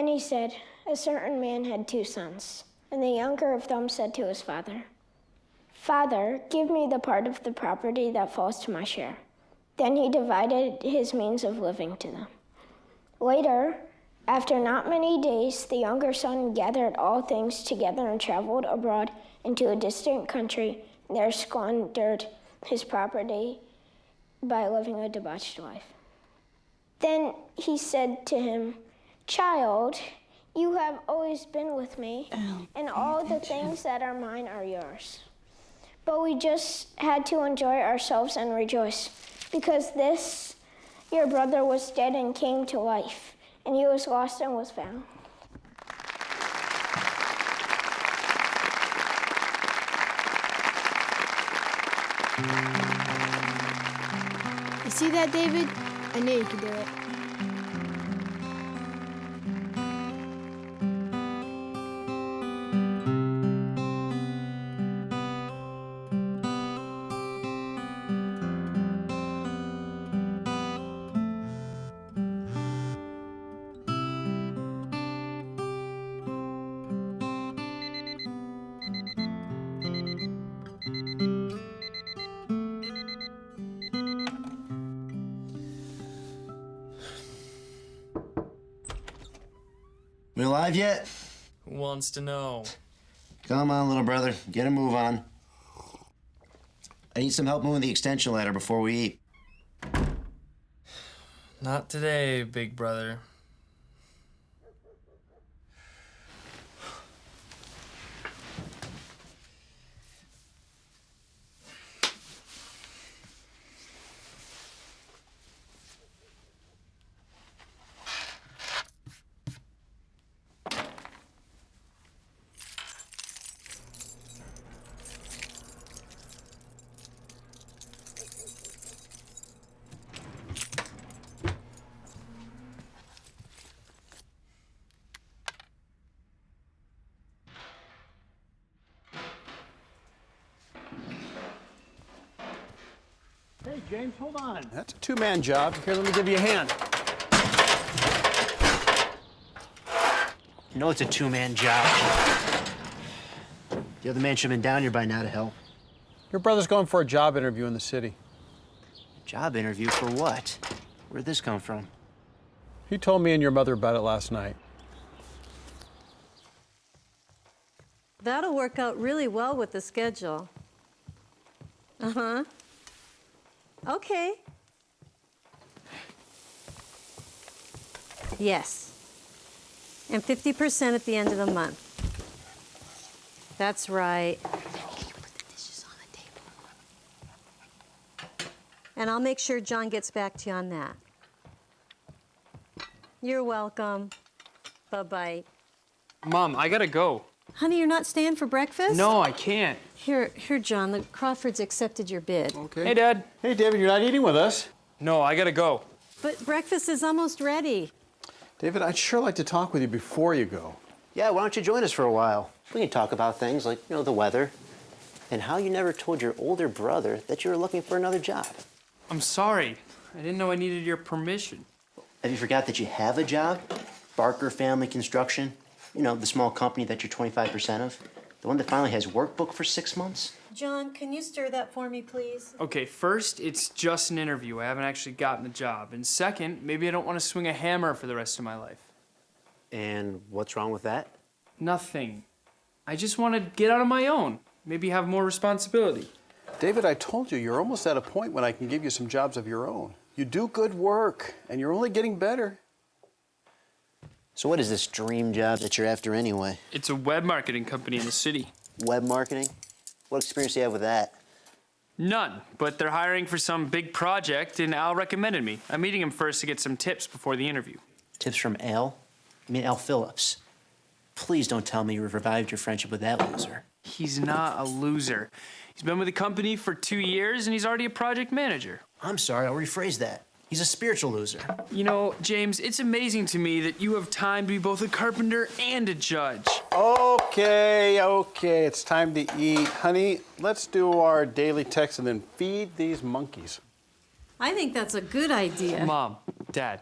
Then he said, a certain man had 2 sons, and the younger of them said to his father, Father, give me the part of the property that falls to my share. Then he divided his means of living to them. Later, after not many days, the younger son gathered all things together and traveled abroad into a distant country, and there squandered his property by living a debauched life. Then he said to him, Child, you have always been with me, and all the things that are mine are yours. But we just had to enjoy ourselves and rejoice, because this, your brother, was dead and came to life, and he was lost and was found. You see that, David? I knew you could do it. We alive yet? Who wants to know? Come on, little brother. Get a move on. I need some help moving the extension ladder before we eat. Not today, big brother. Hey, James, hold on. That's a 2-man job. Here, let me give you a hand. You know it's a 2-man job. The other man should have been down here by now to help. Your brother's going for a job interview in the city. Job interview for what? Where'd this come from? He told me and your mother about it last night. That'll work out really well with the schedule. Uh-huh. Okay. Yes. And 50% at the end of the month. That's right. Put the dishes on the table. And I'll make sure John gets back to you on that. You're welcome. Bye-bye. Mom, I gotta go. Honey, you're not staying for breakfast? No, I can't. Here, John, the Crawfords accepted your bid. Okay. Hey, Dad. Hey, David, you're not eating with us. No, I gotta go. But breakfast is almost ready. David, I'd sure like to talk with you before you go. Yeah, why don't you join us for a while? We can talk about things like, the weather, and how you never told your older brother that you were looking for another job. I'm sorry. I didn't know I needed your permission. Have you forgot that you have a job? Barker Family Construction. The small company that you're 25% of. The one that finally has workbook for 6 months. John, can you stir that for me, please? Okay, first, it's just an interview. I haven't actually gotten the job. And second, maybe I don't want to swing a hammer for the rest of my life. And what's wrong with that? Nothing. I just want to get out on my own. Maybe have more responsibility. David, I told you, you're almost at a point when I can give you some jobs of your own. You do good work, and you're only getting better. So what is this dream job that you're after anyway? It's a web marketing company in the city. Web marketing? What experience do you have with that? None, but they're hiring for some big project, and Al recommended me. I'm meeting him first to get some tips before the interview. Tips from Al? I mean, Al Phillips. Please don't tell me you revived your friendship with that loser. He's not a loser. He's been with the company for 2 years, and he's already a project manager. I'm sorry, I'll rephrase that. He's a spiritual loser. James, it's amazing to me that you have time to be both a carpenter and a judge. Okay, it's time to eat. Honey, let's do our daily text and then feed these monkeys. I think that's a good idea. Mom, Dad,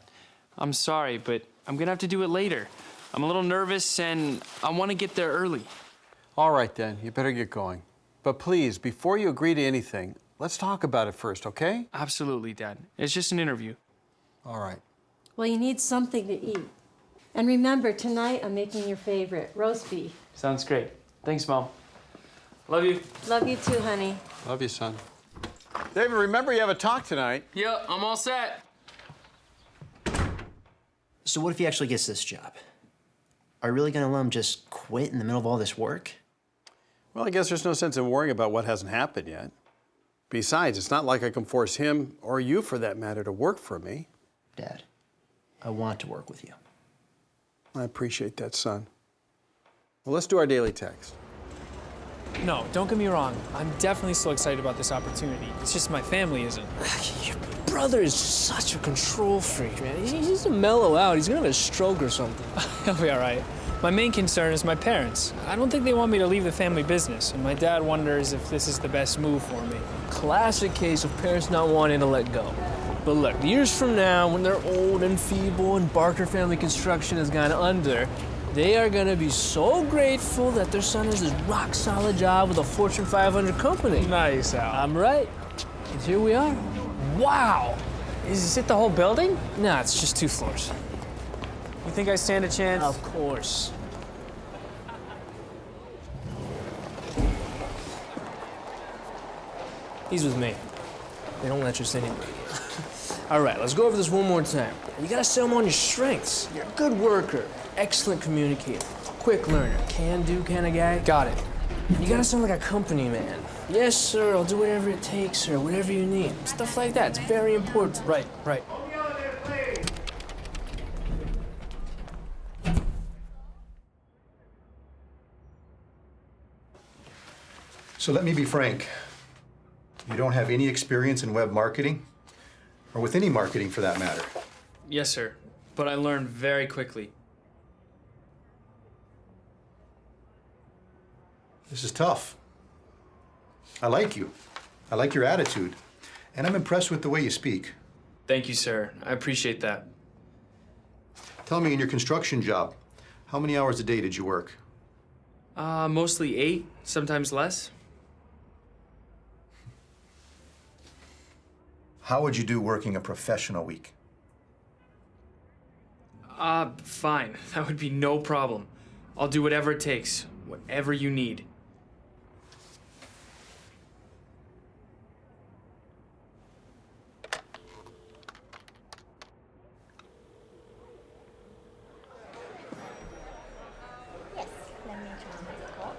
I'm sorry, but I'm gonna have to do it later. I'm a little nervous and I want to get there early. All right, then. You better get going. But please, before you agree to anything, let's talk about it first, okay? Absolutely, Dad. It's just an interview. All right. Well, you need something to eat. And remember, tonight I'm making your favorite, roast beef. Sounds great. Thanks, Mom. Love you. Love you too, honey. Love you, son. David, remember you have a talk tonight. Yep, I'm all set. So what if he actually gets this job? Are you really gonna let him just quit in the middle of all this work? Well, I guess there's no sense in worrying about what hasn't happened yet. Besides, it's not like I can force him, or you for that matter, to work for me. Dad, I want to work with you. I appreciate that, son. Well, let's do our daily text. No, don't get me wrong. I'm definitely still excited about this opportunity. It's just my family isn't. Your brother is such a control freak, man. He needs to mellow out. He's gonna have a stroke or something. He'll be all right. My main concern is my parents. I don't think they want me to leave the family business, and my dad wonders if this is the best move for me. Classic case of parents not wanting to let go. But look, years from now, when they're old and feeble and Barker Family Construction has gone under, they are gonna be so grateful that their son has this rock-solid job with a Fortune 500 company. Nice, Al. I'm right. And here we are. Wow! Is it the whole building? Nah, it's just 2 floors. You think I stand a chance? Of course. He's with me. They don't let just anybody. All right, let's go over this one more time. You gotta sell them on your strengths. You're a good worker, excellent communicator, quick learner, can-do kind of guy. Got it. You gotta sound like a company man. Yes, sir, I'll do whatever it takes, sir, whatever you need. Stuff like that, it's very important. Right, right. So let me be frank. You don't have any experience in web marketing, or with any marketing for that matter. Yes, sir. But I learned very quickly. This is tough. I like you. I like your attitude. And I'm impressed with the way you speak. Thank you, sir. I appreciate that. Tell me, in your construction job, how many hours a day did you work? Mostly 8, sometimes less. How would you do working a professional week? Fine. That would be no problem. I'll do whatever it takes, whatever you need. Yes, let me transfer the call.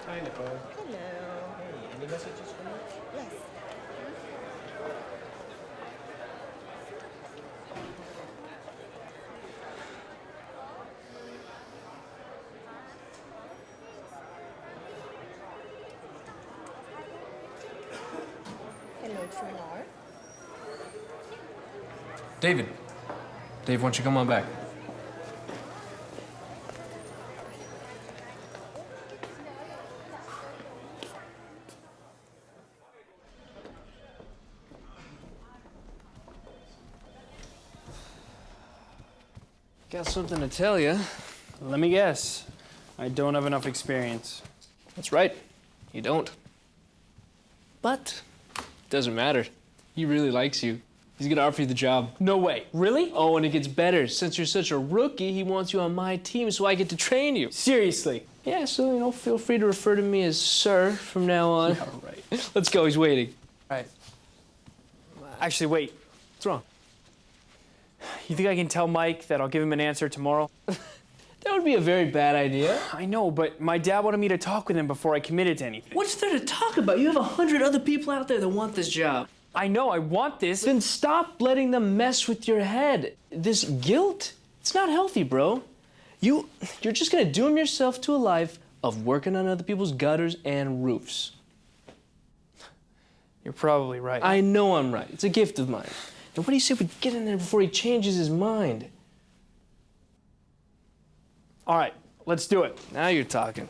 Hi, Nicole. Hello. Hey, any messages for me? Yes. Hello, Trinor. David. Dave, why don't you come on back? Got something to tell you. Let me guess. I don't have enough experience. That's right. You don't. But doesn't matter. He really likes you. He's gonna offer you the job. No way. Really? Oh, and it gets better. Since you're such a rookie, he wants you on my team so I get to train you. Seriously? Yeah, so, feel free to refer to me as sir from now on. Yeah, right. Let's go, he's waiting. Right. Actually, wait. What's wrong? You think I can tell Mike that I'll give him an answer tomorrow? That would be a very bad idea. I know, but my dad wanted me to talk with him before I committed to anything. What's there to talk about? You have 100 other people out there that want this job. I know, I want this. Then stop letting them mess with your head. This guilt, it's not healthy, bro. You're just gonna doom yourself to a life of working on other people's gutters and roofs. You're probably right. I know I'm right. It's a gift of mine. Now, what do you say we get in there before he changes his mind? All right, let's do it. Now you're talking.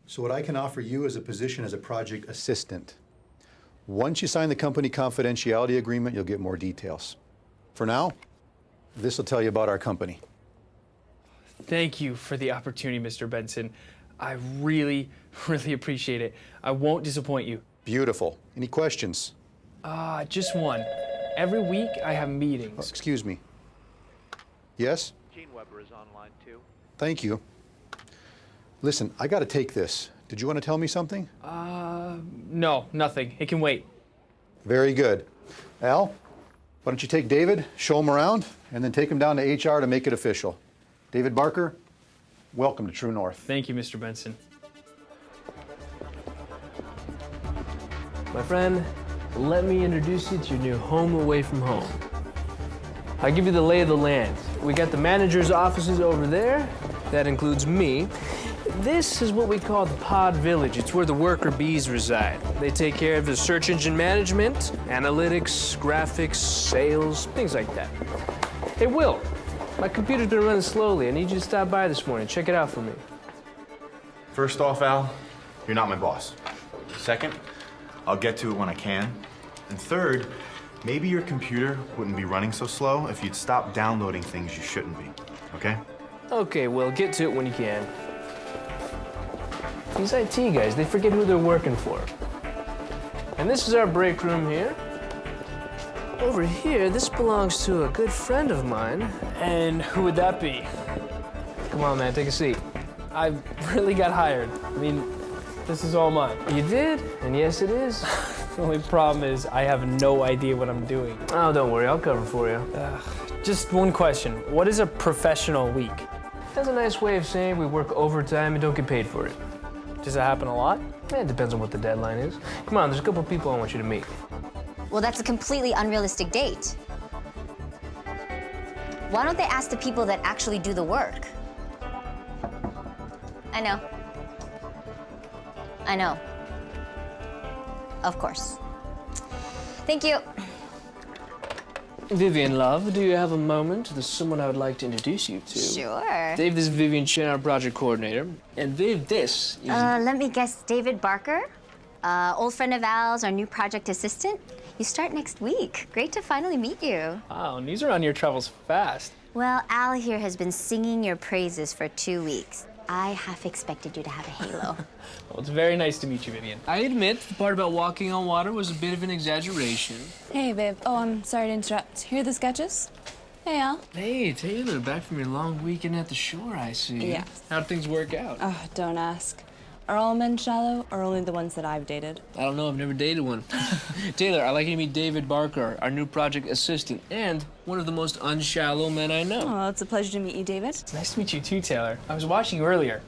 So what I can offer you is a position as a project assistant. Once you sign the company confidentiality agreement, you'll get more details. For now, this will tell you about our company. Thank you for the opportunity, Mr. Benson. I really, really appreciate it. I won't disappoint you. Beautiful. Any questions? Just one. Every week I have meetings. Excuse me. Yes? Gene Weber is online too. Thank you. Listen, I got to take this. Did you want to tell me something? No, nothing. It can wait. Very good. Al, why don't you take David, show him around, and then take him down to HR to make it official. David Barker, welcome to True North. Thank you, Mr. Benson. My friend, let me introduce you to your new home away from home. I'll give you the lay of the land. We got the manager's offices over there. That includes me. This is what we call the Pod Village. It's where the worker bees reside. They take care of the search engine management, analytics, graphics, sales, things like that. Hey, Will, my computer's been running slowly. I need you to stop by this morning. Check it out for me. First off, Al, you're not my boss. Second, I'll get to it when I can. And third, maybe your computer wouldn't be running so slow if you'd stop downloading things you shouldn't be, okay? Okay, Will, get to it when you can. These IT guys, they forget who they're working for. And this is our break room here. Over here, this belongs to a good friend of mine. And who would that be? Come on, man, take a seat. I really got hired. I mean, this is all mine. You did? And yes, it is. The only problem is I have no idea what I'm doing. Oh, don't worry, I'll cover for you. Just one question. What is a professional week? That's a nice way of saying we work overtime and don't get paid for it. Does it happen a lot? It depends on what the deadline is. Come on, there's a couple people I want you to meet. Well, that's a completely unrealistic date. Why don't they ask the people that actually do the work? I know. I know. Of course. Thank you. Vivian, love, do you have a moment? There's someone I would like to introduce you to. Sure. Dave, this is Vivian Chen, our project coordinator. And Viv, this is... Let me guess, David Barker? Old friend of Al's, our new project assistant? You start next week. Great to finally meet you. Wow, news around your travels fast. Well, Al here has been singing your praises for 2 weeks. I half expected you to have a halo. Well, it's very nice to meet you, Vivian. I admit, the part about walking on water was a bit of an exaggeration. Hey, babe. Oh, I'm sorry to interrupt. Here are the sketches? Hey, Al. Hey, Taylor, back from your long weekend at the shore, I see. Yeah. How'd things work out? Oh, don't ask. Are all men shallow, or only the ones that I've dated? I don't know, I've never dated one. Taylor, I'd like you to meet David Barker, our new project assistant, and one of the most unshallow men I know. Oh, it's a pleasure to meet you, David. It's nice to meet you too, Taylor. I was watching you earlier.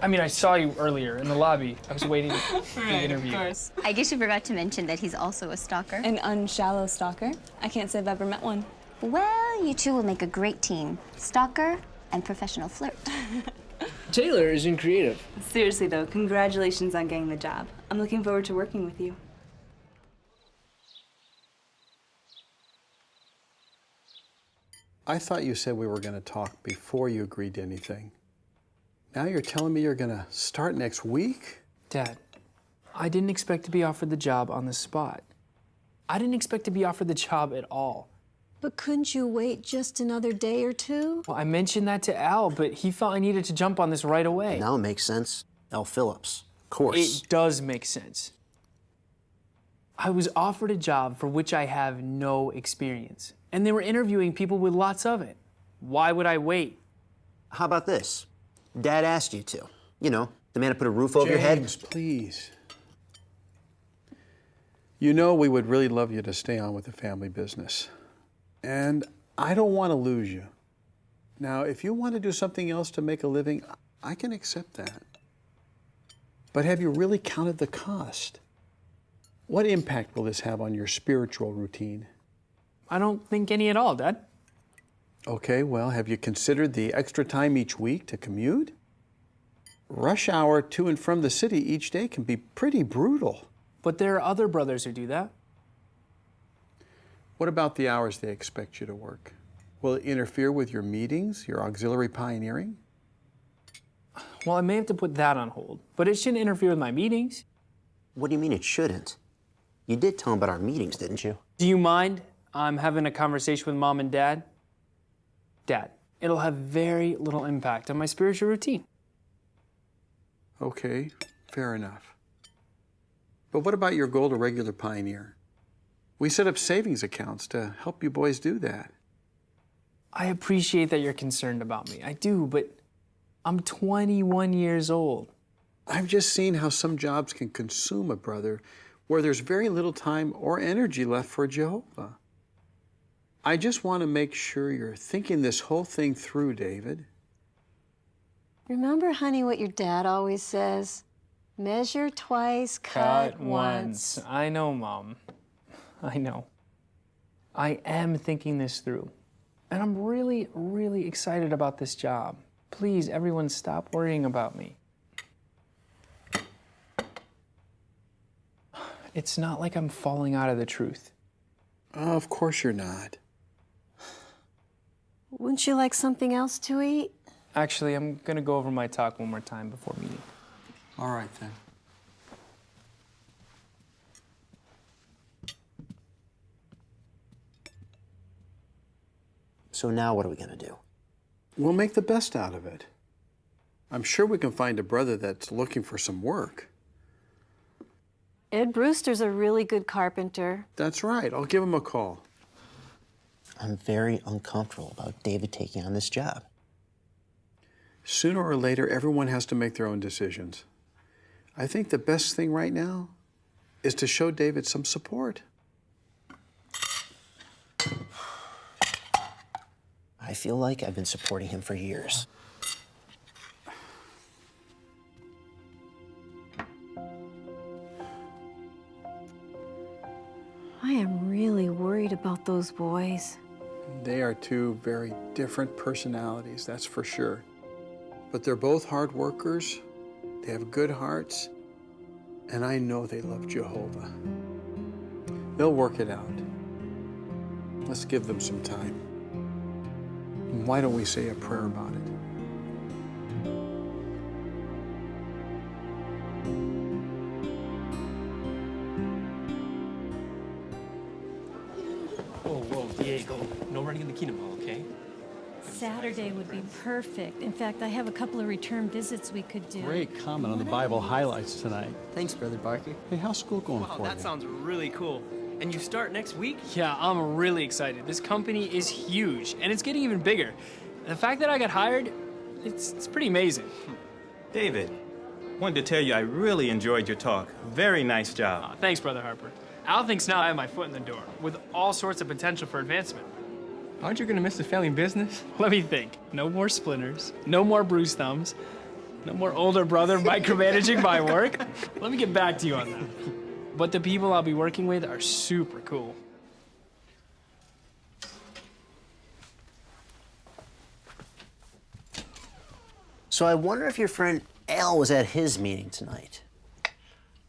I mean, I saw you earlier in the lobby. I was waiting for the interview. Of course. I guess you forgot to mention that he's also a stalker. An unshallow stalker? I can't say I've ever met one. Well, you two will make a great team. Stalker and professional flirt. Taylor is in creative. Seriously, though, congratulations on getting the job. I'm looking forward to working with you. I thought you said we were going to talk before you agreed to anything. Now you're telling me you're going to start next week? Dad, I didn't expect to be offered the job on the spot. I didn't expect to be offered the job at all. But couldn't you wait just another day or two? Well, I mentioned that to Al, but he felt I needed to jump on this right away. Now it makes sense. Al Phillips, of course. It does make sense. I was offered a job for which I have no experience, and they were interviewing people with lots of it. Why would I wait? How about this? Dad asked you to. You know, the man who put a roof over your head. James, please. You know we would really love you to stay on with the family business. And I don't want to lose you. Now, if you want to do something else to make a living, I can accept that. But have you really counted the cost? What impact will this have on your spiritual routine? I don't think any at all, Dad. Okay, well, have you considered the extra time each week to commute? Rush hour to and from the city each day can be pretty brutal. But there are other brothers who do that. What about the hours they expect you to work? Will it interfere with your meetings, your auxiliary pioneering? Well, I may have to put that on hold, but it shouldn't interfere with my meetings. What do you mean it shouldn't? You did tell him about our meetings, didn't you? Do you mind? I'm having a conversation with Mom and Dad. Dad, it'll have very little impact on my spiritual routine. Okay, fair enough. But what about your goal to regular pioneer? We set up savings accounts to help you boys do that. I appreciate that you're concerned about me. I do, but I'm 21 years old. I've just seen how some jobs can consume a brother where there's very little time or energy left for Jehovah. I just want to make sure you're thinking this whole thing through, David. Remember, honey, what your dad always says? Measure twice, cut once. I know, Mom. I know. I am thinking this through. And I'm really, really excited about this job. Please, everyone, stop worrying about me. It's not like I'm falling out of the truth. Oh, of course you're not. Wouldn't you like something else to eat? Actually, I'm gonna go over my talk one more time before meeting. All right, then. So now what are we gonna do? We'll make the best out of it. I'm sure we can find a brother that's looking for some work. Ed Brewster's a really good carpenter. That's right. I'll give him a call. I'm very uncomfortable about David taking on this job. Sooner or later, everyone has to make their own decisions. I think the best thing right now is to show David some support. I feel like I've been supporting him for years. I am really worried about those boys. They are two very different personalities, that's for sure. But they're both hard workers, they have good hearts, and I know they love Jehovah. They'll work it out. Let's give them some time. And why don't we say a prayer about it? Whoa, Diego. No running in the Kingdom Hall, okay? Saturday would be perfect. In fact, I have a couple of return visits we could do. Great comment on the Bible highlights tonight. Thanks, Brother Barker. Hey, how's school going Wow, for that you? sounds really cool. And you start next week? Yeah, I'm really excited. This company is huge, and it's getting even bigger. The fact that I got hired, it's pretty amazing. David, wanted to tell you I really enjoyed your talk. Very nice job. Thanks, Brother Harper. Al thinks now I have my foot in the door, with all sorts of potential for advancement. Aren't you gonna miss the family business? Let me think. No more splinters, no more bruised thumbs, no more older brother micromanaging my work. Let me get back to you on that. But the people I'll be working with are super cool. So I wonder if your friend Al was at his meeting tonight.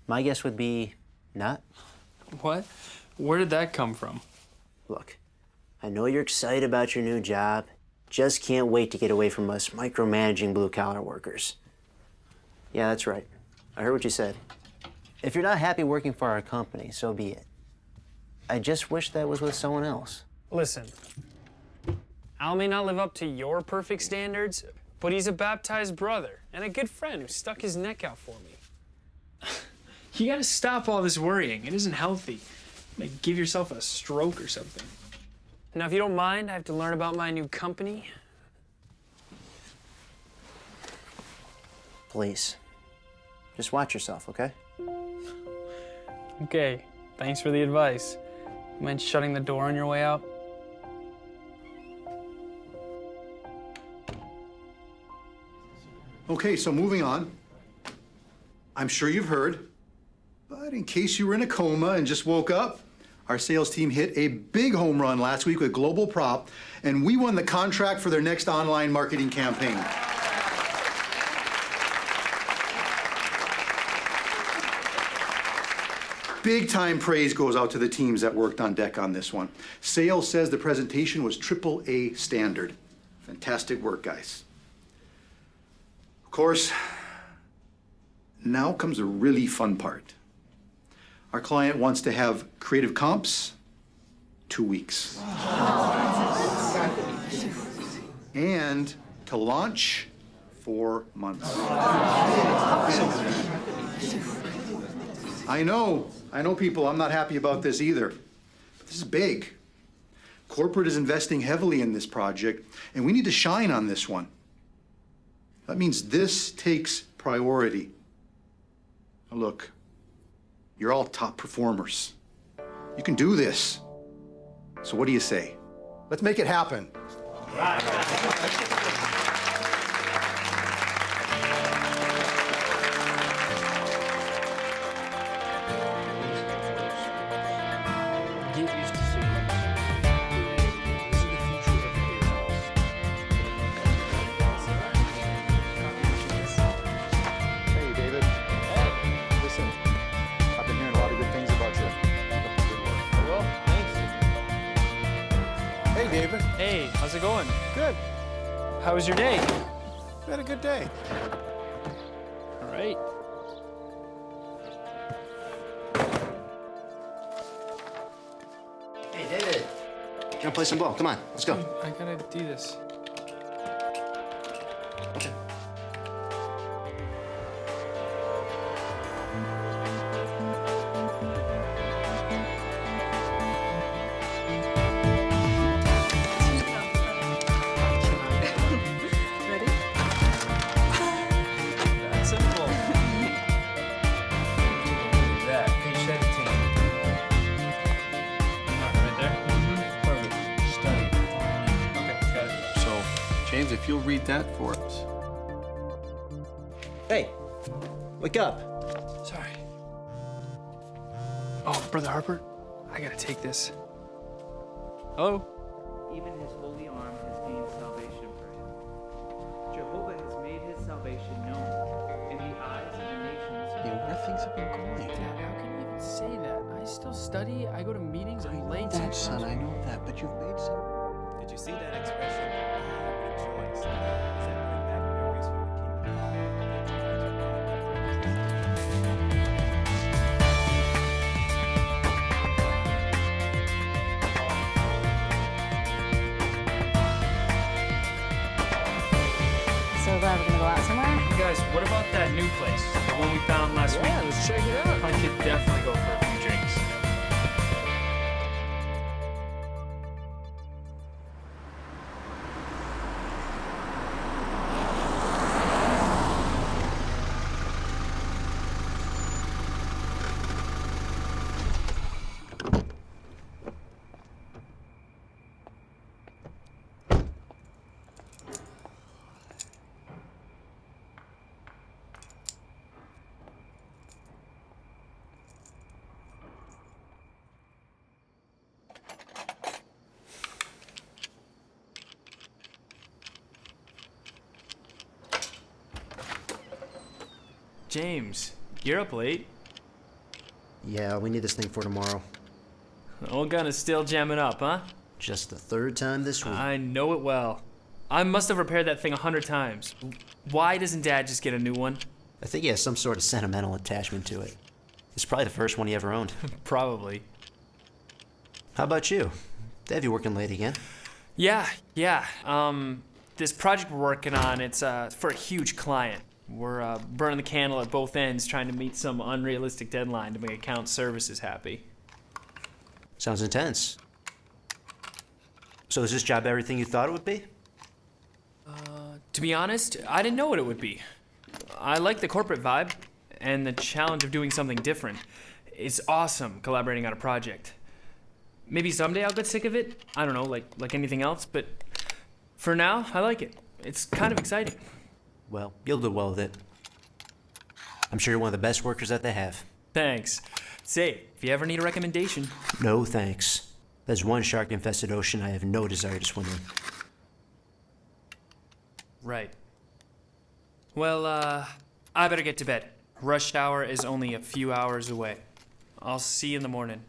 My guess would be not. What? Where did that come from? Look, I know you're excited about your new job. Just can't wait to get away from us micromanaging blue-collar workers. Yeah, that's right. I heard what you said. If you're not happy working for our company, so be it. I just wish that was with someone else. Listen, Al may not live up to your perfect standards, but he's a baptized brother and a good friend who stuck his neck out for me. You gotta stop all this worrying. It isn't healthy. You may give yourself a stroke or something. Now, if you don't mind, I have to learn about my new company. Please, just watch yourself, okay? Okay, thanks for the advice. Mind shutting the door on your way out? Okay, so moving on. I'm sure you've heard, but in case you were in a coma and just woke up, our sales team hit a big home run last week with Global Prop, and we won the contract for their next online marketing campaign. Big time praise goes out to the teams that worked on deck on this one. Sales says the presentation was AAA standard. Fantastic work, guys. Of course, now comes a really fun part. Our client wants to have creative comps 2 weeks. And to launch, 4 months. I know people, I'm not happy about this either. But this is big. Corporate is investing heavily in this project, and we need to shine on this one. That means this takes priority. Now look, you're all top performers. You can do this. So what do you say? Let's make it happen. Get used to seeing it. This is the future of heroes. Hey, David. Hey. Listen, I've been hearing a lot of good things about you. Well, thanks. Hey, David. Hey, how's it going? Good. How was your day? We had a good day. All right. Hey, David. You wanna play some ball? Come on, let's go. I gotta do this. Ready? That's simple. Look at that. Page 17. Right there? Perfect. Study. Okay, got it. So, James, if you'll read that for us. Hey, wake up. Sorry. Oh, Brother Harper, I gotta take this. Hello? Even his holy arm has gained salvation for him. Jehovah has made his salvation known in the eyes of the nations. Yeah, where things have been going. Dad, how can you even say that? I still study, I go to meetings, I'm late That, sometimes. son, I know that, but you've made some. Did you see that expression? Rejoice. Does that bring back memories from the kingdom? So glad we're gonna go out somewhere. You guys, what about that new place? The one we found last week? Yeah, let's check it out. I could definitely go for a few drinks. James, you're up late. Yeah, we need this thing for tomorrow. The old gun is still jamming up, huh? Just the 3rd time this week. I know it well. I must have repaired that thing 100 times. Why doesn't Dad just get a new one? I think he has some sort of sentimental attachment to it. It's probably the first one he ever owned. Probably. How about you? They have you working late again? Yeah. This project we're working on, it's for a huge client. We're burning the candle at both ends, trying to meet some unrealistic deadline to make account services happy. Sounds intense. So is this job everything you thought it would be? To be honest, I didn't know what it would be. I like the corporate vibe and the challenge of doing something different. It's awesome collaborating on a project. Maybe someday I'll get sick of it. I don't know, like anything else, but for now, I like it. It's kind of exciting. Well, you'll do well with it. I'm sure you're one of the best workers that they have. Thanks. Say, if you ever need a recommendation. No thanks. There's one shark-infested ocean I have no desire to swim in. Right. Well, I better get to bed. Rush hour is only a few hours away. I'll see you in the morning.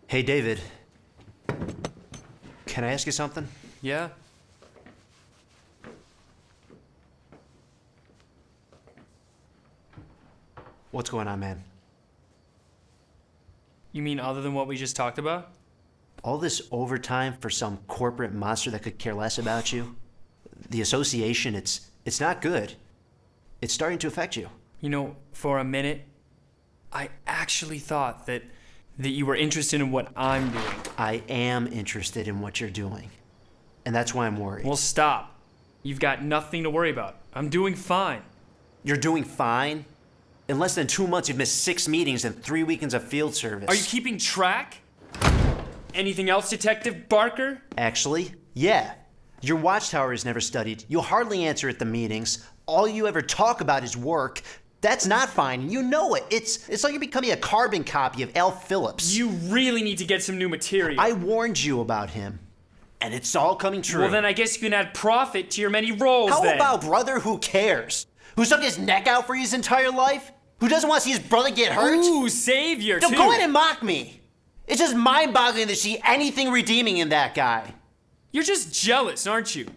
Hey, David. Can I ask you something? Yeah? What's going on, man? You mean other than what we just talked about? All this overtime for some corporate monster that could care less about you? The association, it's not good. It's starting to affect you. You know, for a minute, I actually thought that you were interested in what I'm doing. I am interested in what you're doing. And that's why I'm worried. Well, stop. You've got nothing to worry about. I'm doing fine. You're doing fine? In less than 2 months, you've missed 6 meetings and 3 weekends of field service. Are you keeping track? Anything else, Detective Barker? Actually, yeah. Your watchtower is never studied. You hardly answer at the meetings. All you ever talk about is work. That's not fine. You know it. It's like you're becoming a carbon copy of Al Phillips. You really need to get some new material. I warned you about him. And it's all coming true. Well, then I guess you can add profit to your many roles, How then. about brother who cares? Who stuck his neck out for you his entire life? Who doesn't want to see his brother get hurt? Ooh, savior, Don't too. go ahead and mock me. It's just mind-boggling to see anything redeeming in that guy. You're just jealous, aren't you?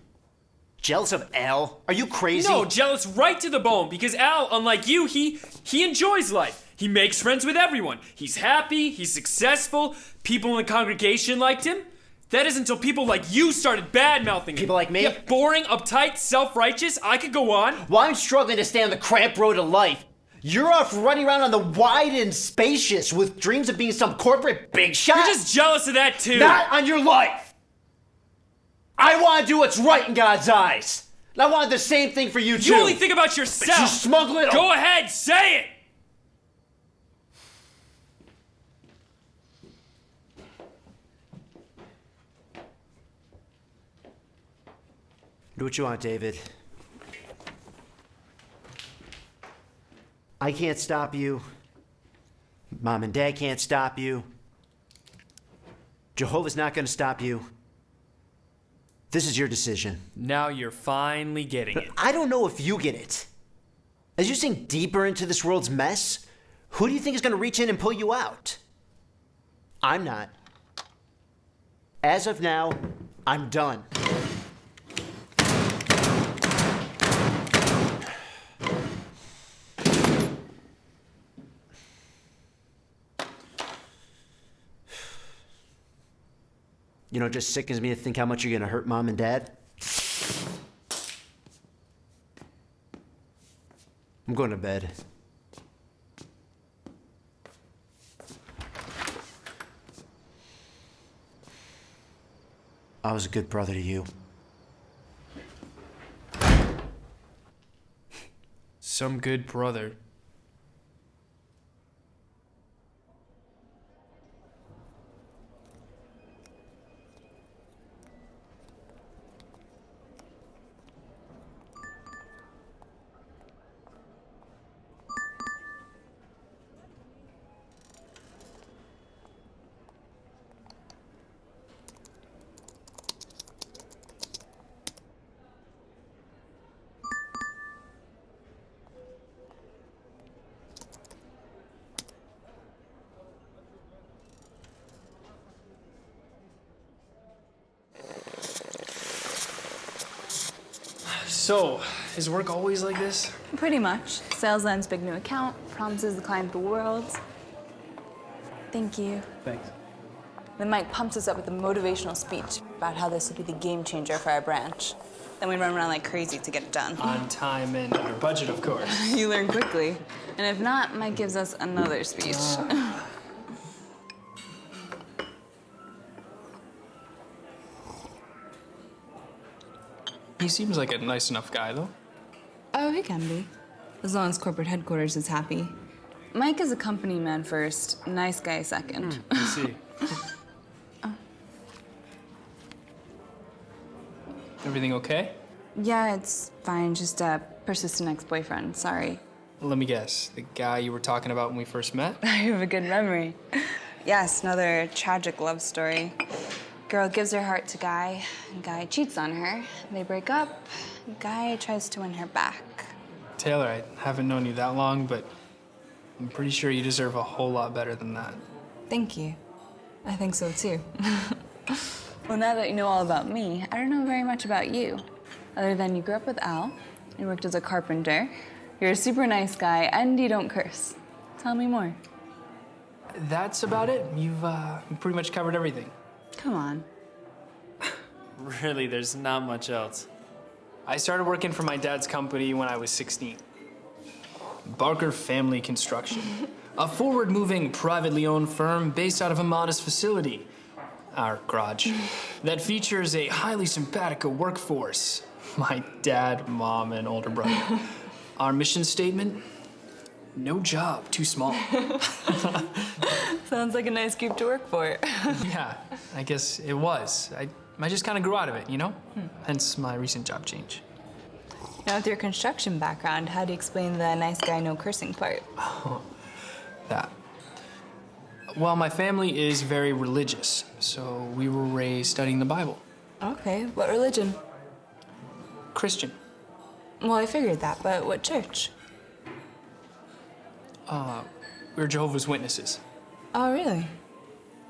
Jealous of Al? Are you crazy? No, jealous right to the bone, because Al, unlike you, he enjoys life. He makes friends with everyone. He's happy, he's successful, people in the congregation liked him. That is until people like you started bad-mouthing him. People like me? Yeah, boring, uptight, self-righteous. I could go on. Well, I'm struggling to stay on the cramped road of life. You're off running around on the wide and spacious with dreams of being some corporate big shot. You're just jealous of that, too. Not on your life. I want to do what's right in God's eyes. And I want the same thing for you, too. You only think about yourself. But you smug little... Go ahead, say it. Do what you want, David. I can't stop you. Mom and Dad can't stop you. Jehovah's not going to stop you. This is your decision. Now you're finally getting it. I don't know if you get it. As you sink deeper into this world's mess, who do you think is going to reach in and pull you out? I'm not. As of now, I'm done. You know, it just sickens me to think how much you're gonna hurt Mom and Dad. I'm going to bed. I was a good brother to you. Some good brother. So, is work always like this? Pretty much. Sales lands big new account, promises the client the world. Thank you. Thanks. Then Mike pumps us up with a motivational speech about how this will be the game changer for our branch. Then we run around like crazy to get it done. On time and our budget, of course. You learn quickly. And if not, Mike gives us another speech. He seems like a nice enough guy, though. Oh, he can be. As long as corporate headquarters is happy. Mike is a company man first, nice guy second. I see. Everything okay? Yeah, it's fine. Just a persistent ex-boyfriend. Sorry. Let me guess. The guy you were talking about when we first met? I have a good memory. Yes, another tragic love story. Girl gives her heart to guy, and guy cheats on her. They break up. Guy tries to win her back. Taylor, I haven't known you that long, but I'm pretty sure you deserve a whole lot better than that. Thank you. I think so too. Well, now that you know all about me, I don't know very much about you. Other than you grew up with Al, you worked as a carpenter, you're a super nice guy, and you don't curse. Tell me more. That's about it. You've pretty much covered everything. Come on. Really, there's not much else. I started working for my dad's company when I was 16. Barker Family Construction. A forward-moving, privately owned firm based out of a modest facility, our garage, that features a highly simpatico workforce. My dad, mom, and older brother. Our mission statement, no job too small. Sounds like a nice group to work for. Yeah, I guess it was. I just kind of grew out of it, you know? Hence my recent job change. Now, with your construction background, how do you explain the nice guy, no cursing part? That. Well, my family is very religious, so we were raised studying the Bible. Okay, what religion? Christian. Well, I figured that, but what church? We're Jehovah's Witnesses. Oh, really?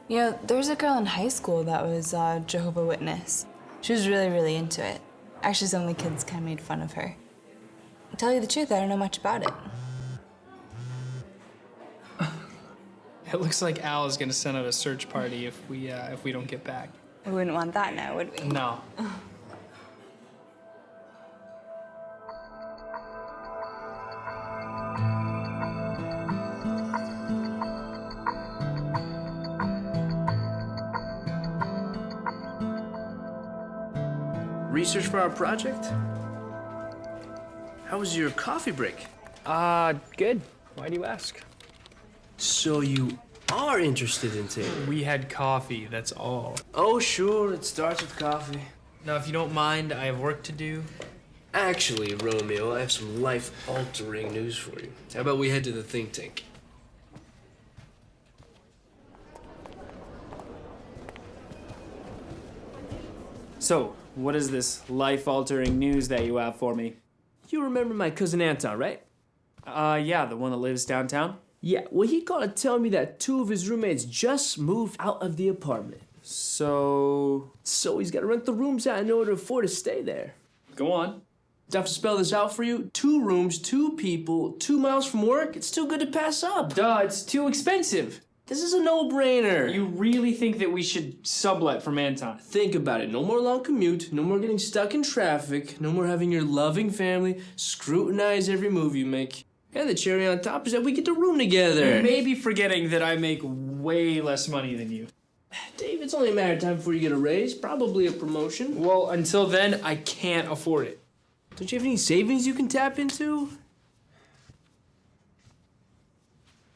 You know, there was a girl in high school that was a Jehovah's Witness. She was really, really into it. Actually, some of the kids kind of made fun of her. To tell you the truth, I don't know much about it. It looks like Al is gonna send out a search party if we don't get back. We wouldn't want that now, would we? No. Research for our project? How was your coffee break? Good. Why do you ask? So you are interested in Taylor? We had coffee, that's all. Oh, sure, it starts with coffee. Now, if you don't mind, I have work to do. Actually, Romeo, I have some life-altering news for you. How about we head to the think tank? So, what is this life-altering news that you have for me? You remember my cousin Anton, right? Yeah, the one that lives downtown? Yeah, well, he called to tell me that 2 of his roommates just moved out of the apartment. So he's got to rent the rooms out in order to afford to stay there. Go on. Do I have to spell this out for you? 2 rooms, 2 people, 2 miles from work. It's too good to pass up. Duh, it's too expensive. This is a no-brainer. You really think that we should sublet from Anton? Think about it. No more long commute. No more getting stuck in traffic. No more having your loving family scrutinize every move you make. And the cherry on top is that we get to room together. You may be forgetting that I make way less money than you. Dave, it's only a matter of time before you get a raise. Probably a promotion. Well, until then, I can't afford it. Don't you have any savings you can tap into?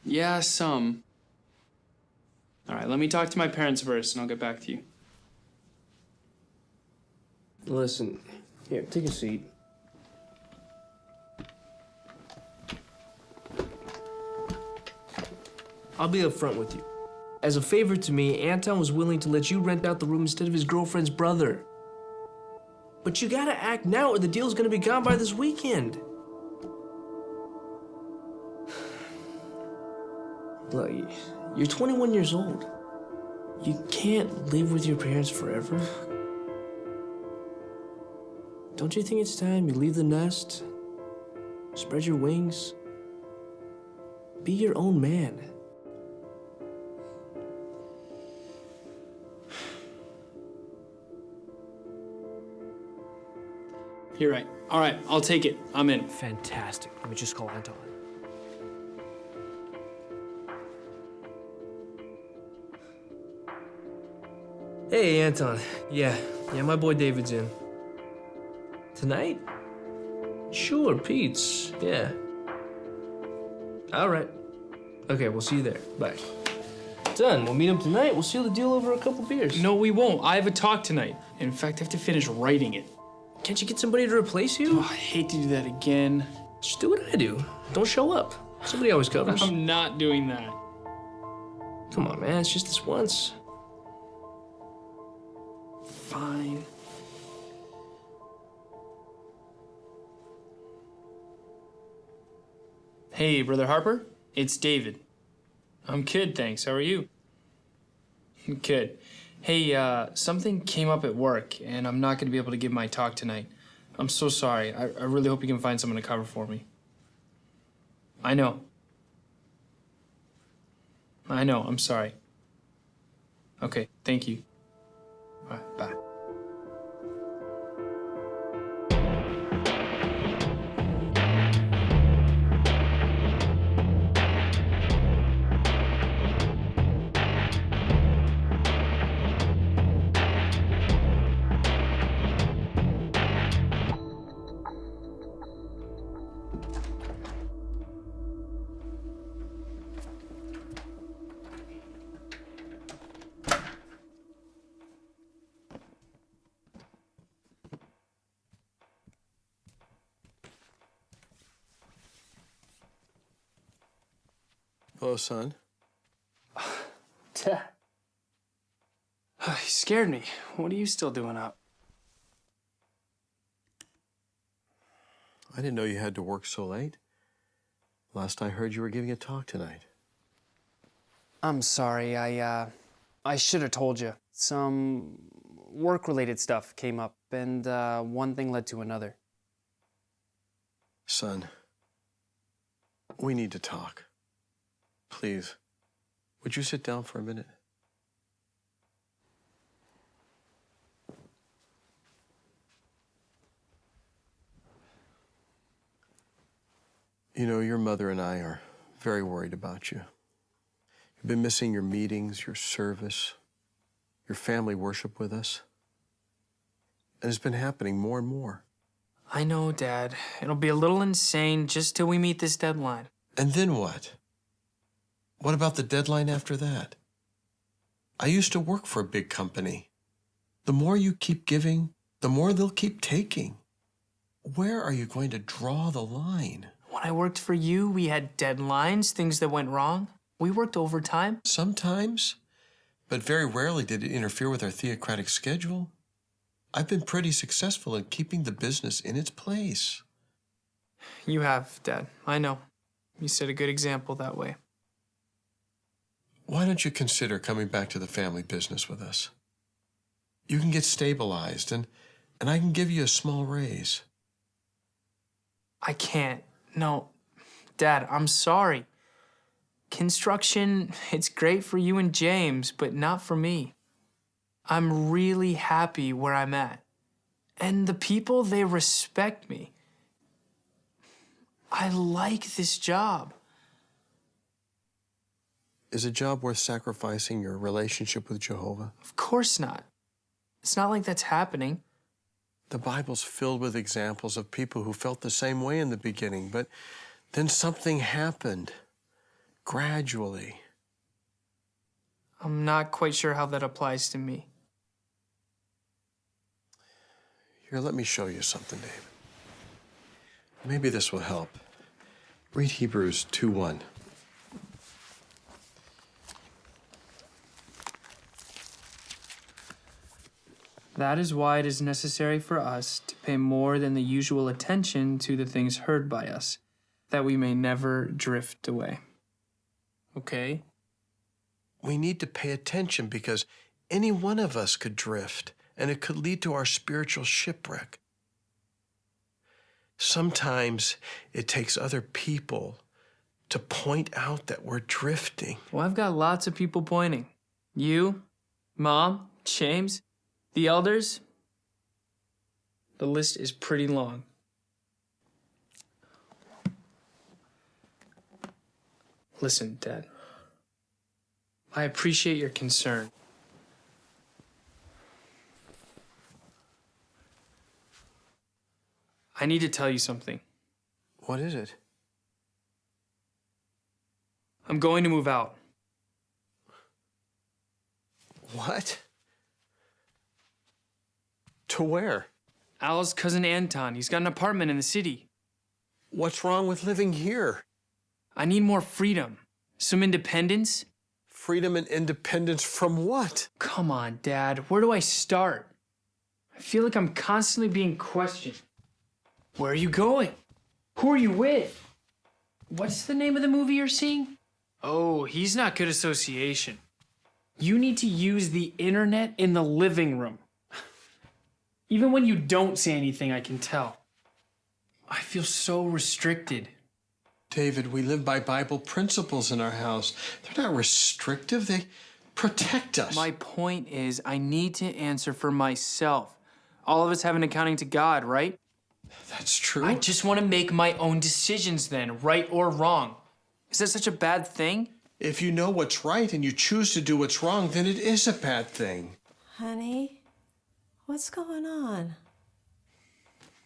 Yeah, some. All right, let me talk to my parents first, and I'll get back to you. Listen, here, take a seat. I'll be upfront with you. As a favor to me, Anton was willing to let you rent out the room instead of his girlfriend's brother. But you gotta act now or the deal's gonna be gone by this weekend. Look, you're 21 years old. You can't live with your parents forever. Don't you think it's time you leave the nest? Spread your wings? Be your own man. You're right. All right, I'll take it. I'm in. Fantastic. Let me just call Anton. Hey, Anton. Yeah, my boy David's in. Tonight? Sure, Pete's. Yeah. All right. Okay, we'll see you there. Bye. Done. We'll meet him tonight. We'll seal the deal over a couple beers. No, we won't. I have a talk tonight. In fact, I have to finish writing it. Can't you get somebody to replace you? Oh, I hate to do that again. Just do what I do. Don't show up. Somebody always covers. I'm not doing that. Come on, man. It's just this once. Fine. Hey, Brother Harper. It's David. I'm good, thanks. How are you? Good. Hey, something came up at work, and I'm not going to be able to give my talk tonight. I'm so sorry. I really hope you can find someone to cover for me. I know. I know, I'm sorry. Okay, thank you. All right, bye. Hello, son. Dad. You scared me. What are you still doing up? I didn't know you had to work so late. Last I heard, you were giving a talk tonight. I'm sorry. I should have told you. Some work-related stuff came up, and one thing led to another. Son, we need to talk. Please, would you sit down for a minute? You know, your mother and I are very worried about you. You've been missing your meetings, your service, your family worship with us. And it's been happening more and more. I know, Dad. It'll be a little insane just till we meet this deadline. And then what? What about the deadline after that? I used to work for a big company. The more you keep giving, the more they'll keep taking. Where are you going to draw the line? When I worked for you, we had deadlines, things that went wrong. We worked overtime. Sometimes, but very rarely did it interfere with our theocratic schedule. I've been pretty successful in keeping the business in its place. You have, Dad. I know. You set a good example that way. Why don't you consider coming back to the family business with us? You can get stabilized, and I can give you a small raise. I can't. No. Dad, I'm sorry. Construction, it's great for you and James, but not for me. I'm really happy where I'm at. And the people, they respect me. I like this job. Is a job worth sacrificing your relationship with Jehovah? Of course not. It's not like that's happening. The Bible's filled with examples of people who felt the same way in the beginning, but then something happened, gradually. I'm not quite sure how that applies to me. Here, let me show you something, David. Maybe this will help. Read Hebrews 2:1. That is why it is necessary for us to pay more than the usual attention to the things heard by us, that we may never drift away. Okay? We need to pay attention because any one of us could drift, and it could lead to our spiritual shipwreck. Sometimes it takes other people to point out that we're drifting. Well, I've got lots of people pointing. You, Mom, James, the elders. The list is pretty long. Listen, Dad. I appreciate your concern. I need to tell you something. What is it? I'm going to move out. What? To where? Al's cousin Anton. He's got an apartment in the city. What's wrong with living here? I need more freedom. Some independence. Freedom and independence from what? Come on, Dad. Where do I start? I feel like I'm constantly being questioned. Where are you going? Who are you with? What's the name of the movie you're seeing? Oh, he's not good association. You need to use the internet in the living room. Even when you don't say anything, I can tell. I feel so restricted. David, we live by Bible principles in our house. They're not restrictive, they protect us. My point is, I need to answer for myself. All of us have an accounting to God, right? That's true. I just want to make my own decisions then, right or wrong. Is that such a bad thing? If you know what's right and you choose to do what's wrong, then it is a bad thing. Honey, what's going on?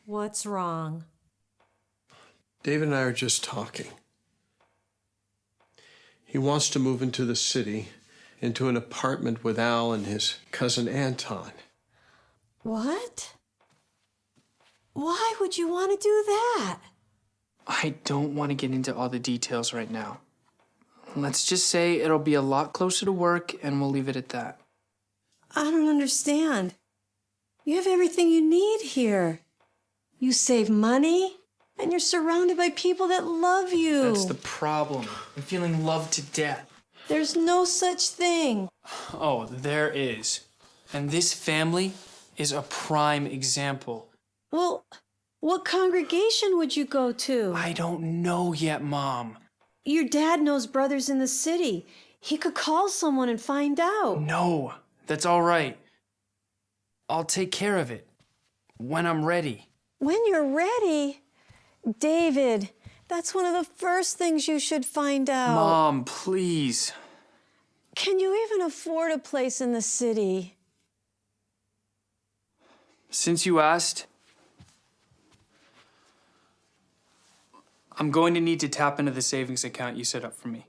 What's wrong? David and I are just talking. He wants to move into the city, into an apartment with Al and his cousin Anton. What? Why would you want to do that? I don't want to get into all the details right now. Let's just say it'll be a lot closer to work, and we'll leave it at that. I don't understand. You have everything you need here. You save money, and you're surrounded by people that love you. That's the problem. I'm feeling loved to death. There's no such thing. Oh, there is. And this family is a prime example. Well, what congregation would you go to? I don't know yet, Mom. Your dad knows brothers in the city. He could call someone and find out. No, that's all right. I'll take care of it when I'm ready. When you're ready? David, that's one of the first things you should find out. Mom, please. Can you even afford a place in the city? Since you asked, I'm going to need to tap into the savings account you set up for me.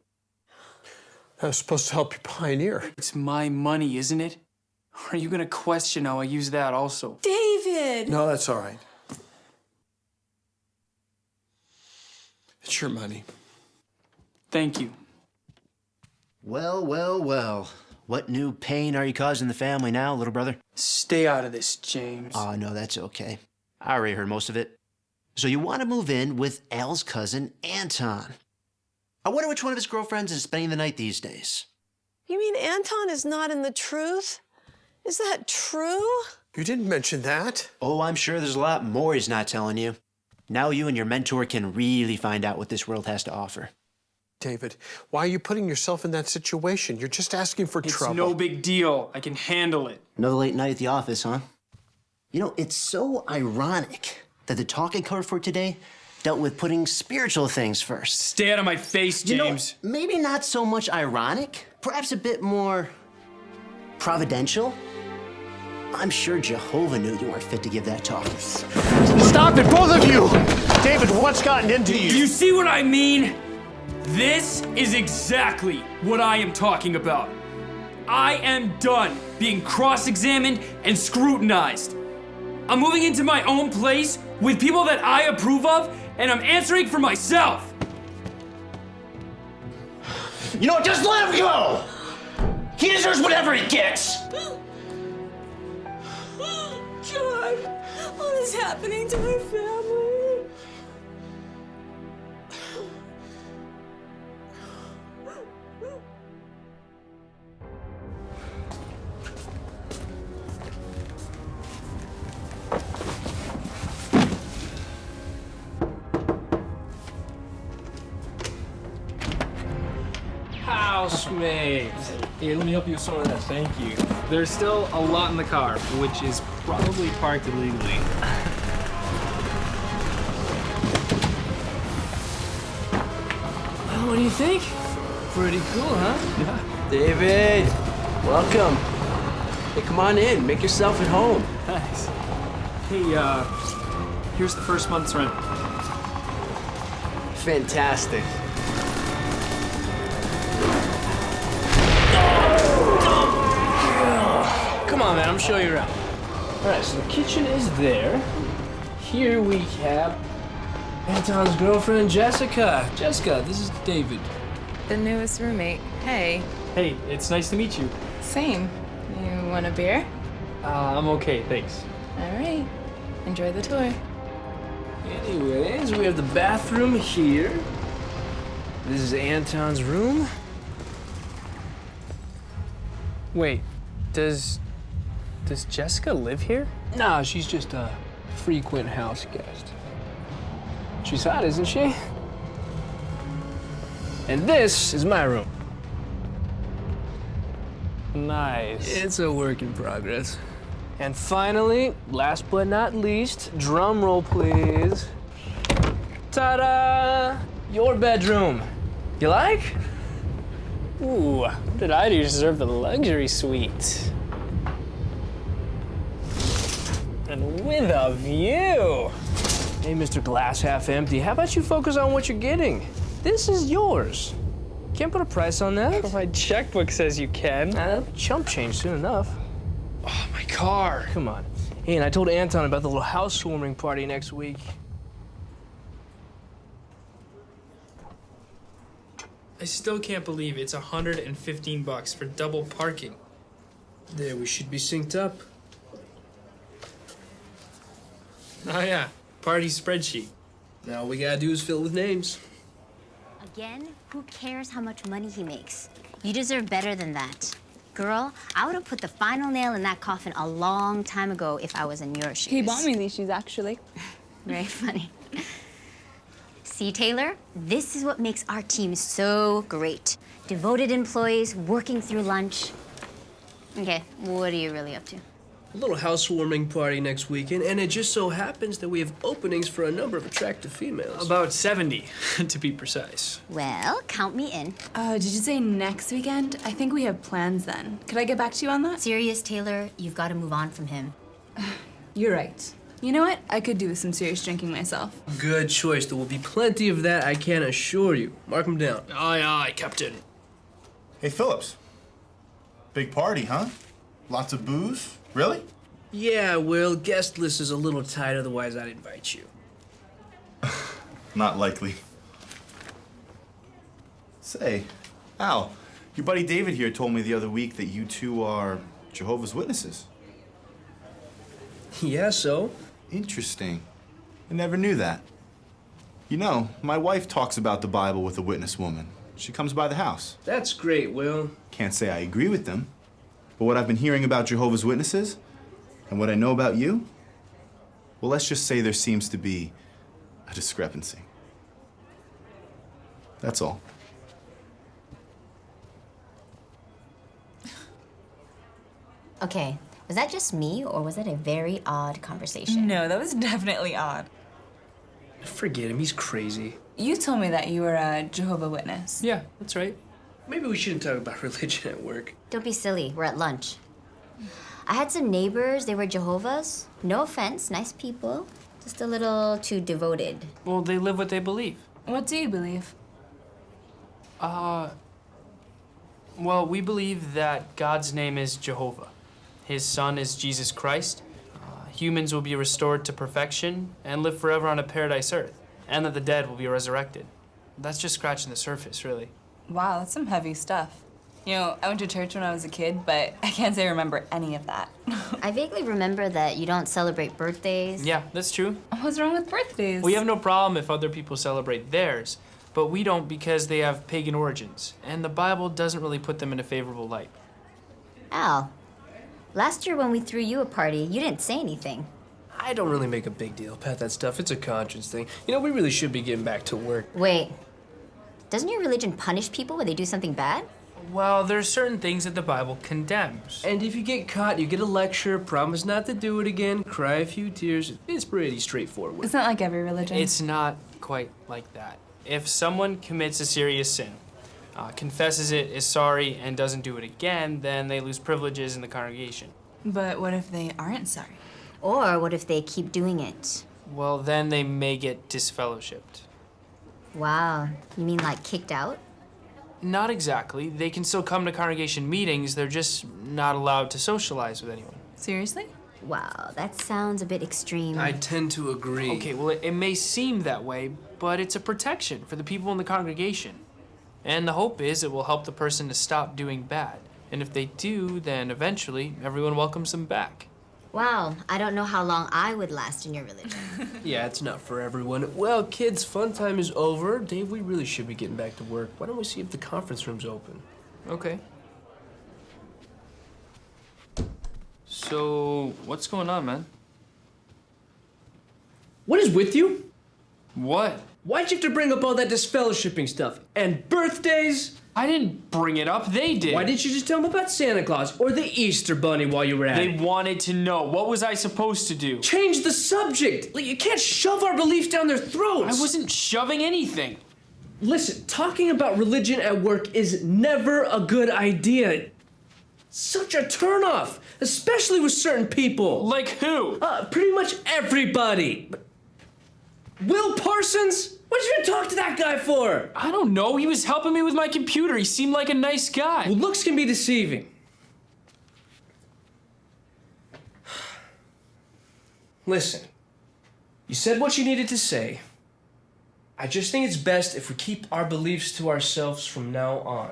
I was supposed to help you pioneer. It's my money, isn't it? Are you gonna question how I use that also? David! No, that's all right. It's your money. Thank you. Well, well, well. What new pain are you causing the family now, little brother? Stay out of this, James. Oh, no, that's okay. I already heard most of it. So you want to move in with Al's cousin, Anton. I wonder which one of his girlfriends is spending the night these days. You mean Anton is not in the truth? Is that true? You didn't mention that. Oh, I'm sure there's a lot more he's not telling you. Now you and your mentor can really find out what this world has to offer. David, why are you putting yourself in that situation? You're just asking for trouble. It's no big deal. I can handle it. Another late night at the office, huh? You know, it's so ironic that the talking card for today dealt with putting spiritual things first. Stay out of my face, James. You know, maybe not so much ironic, perhaps a bit more providential. I'm sure Jehovah knew you weren't fit to give that talk. Stop it, both of you! David, what's gotten into you? Do you see what I mean? This is exactly what I am talking about. I am done being cross-examined and scrutinized. I'm moving into my own place with people that I approve of, and I'm answering for myself. You know what? Just let him go! He deserves whatever he gets! John, what is happening to my family? Housemate. Here, let me help you with some of that. Thank you. There's still a lot in the car, which is probably parked illegally. Well, what do you think? Pretty cool, huh? Yeah. David, welcome. Hey, come on in. Make yourself at home. Thanks. Hey, here's the first month's rent. Fantastic. Come on, man. I'm showing you around. All right, so the kitchen is there. Here we have Anton's girlfriend, Jessica. Jessica, this is David. The newest roommate. Hey. Hey, it's nice to meet you. Same. You want a beer? I'm okay, thanks. All right. Enjoy the tour. Anyways, we have the bathroom here. This is Anton's room. Wait, does Jessica live here? Nah, she's just a frequent house guest. She's hot, isn't she? And this is my room. Nice. It's a work in progress. And finally, last but not least, drum roll please. Ta-da! Your bedroom. You like? Ooh, what did I do to deserve the luxury suite? And with a view. Hey, Mr. Glass Half Empty, how about you focus on what you're getting? This is yours. Can't put a price on that. My checkbook says you can. Chump change soon enough. Oh, my car. Come on. Hey, and I told Anton about the little housewarming party next week. I still can't believe it's $115 for double parking. There, we should be synced up. Oh yeah, party spreadsheet. Now all we gotta do is fill it with names. Again, who cares how much money he makes? You deserve better than that. Girl, I would have put the final nail in that coffin a long time ago if I was in your shoes. He bought me these shoes, actually. Very funny. See, Taylor? This is what makes our team so great. Devoted employees working through lunch. Okay, what are you really up to? A little housewarming party next weekend, and it just so happens that we have openings for a number of attractive females. About 70, to be precise. Well, count me in. Did you say next weekend? I think we have plans then. Could I get back to you on that? Serious, Taylor, you've got to move on from him. You're right. You know what? I could do with some serious drinking myself. Good choice. There will be plenty of that, I can assure you. Mark them down. Aye, aye, Captain. Hey, Phillips. Big party, huh? Lots of booze? Really? Yeah, well, guest list is a little tight, otherwise I'd invite you. Not likely. Say, Al, your buddy David here told me the other week that you two are Jehovah's Witnesses. Yeah, so? Interesting. I never knew that. You know, my wife talks about the Bible with a witness woman. She comes by the house. That's great, Will. Can't say I agree with them, but what I've been hearing about Jehovah's Witnesses and what I know about you, well, let's just say there seems to be a discrepancy. That's all. Okay, was that just me, or was that a very odd conversation? No, that was definitely odd. Forget him, he's crazy. You told me that you were a Jehovah's Witness. Yeah, that's right. Maybe we shouldn't talk about religion at work. Don't be silly, we're at lunch. I had some neighbors, they were Jehovah's. No offense, nice people. Just a little too devoted. Well, they live what they believe. What do you believe? Well, we believe that God's name is Jehovah. His son is Jesus Christ. Humans will be restored to perfection and live forever on a paradise earth. And that the dead will be resurrected. That's just scratching the surface, really. Wow, that's some heavy stuff. You know, I went to church when I was a kid, but I can't say I remember any of that. I vaguely remember that you don't celebrate birthdays. Yeah, that's true. What's wrong with birthdays? We have no problem if other people celebrate theirs, but we don't because they have pagan origins, and the Bible doesn't really put them in a favorable light. Al, last year when we threw you a party, you didn't say anything. I don't really make a big deal about that stuff. It's a conscience thing. You know, we really should be getting back to work. Wait, doesn't your religion punish people when they do something bad? Well, there's certain things that the Bible condemns. And if you get caught, you get a lecture, promise not to do it again, cry a few tears. It's pretty straightforward. It's not like every religion. It's not quite like that. If someone commits a serious sin, confesses it, is sorry, and doesn't do it again, then they lose privileges in the congregation. But what if they aren't sorry? Or what if they keep doing it? Well, then they may get disfellowshipped. Wow, you mean like kicked out? Not exactly. They can still come to congregation meetings, they're just not allowed to socialize with anyone. Seriously? Wow, that sounds a bit extreme. I tend to agree. Okay, well, it may seem that way, but it's a protection for the people in the congregation. And the hope is it will help the person to stop doing bad. And if they do, then eventually everyone welcomes them back. Wow, I don't know how long I would last in your religion. Yeah, it's not for everyone. Well, kids, fun time is over. Dave, we really should be getting back to work. Why don't we see if the conference room's open? Okay. So, what's going on, man? What is with you? What? Why'd you have to bring up all that disfellowshipping stuff? And birthdays? I didn't bring it up, they did. Why didn't you just tell them about Santa Claus or the Easter Bunny while you were at it? They wanted to know. What was I supposed to do? Change the subject! Like, you can't shove our beliefs down their throats! I wasn't shoving anything. Listen, talking about religion at work is never a good idea. Such a turnoff, especially with certain people. Like who? Pretty much everybody. Will Parsons? What'd you even talk to that guy for? I don't know. He was helping me with my computer. He seemed like a nice guy. Well, looks can be deceiving. Listen, you said what you needed to say. I just think it's best if we keep our beliefs to ourselves from now on.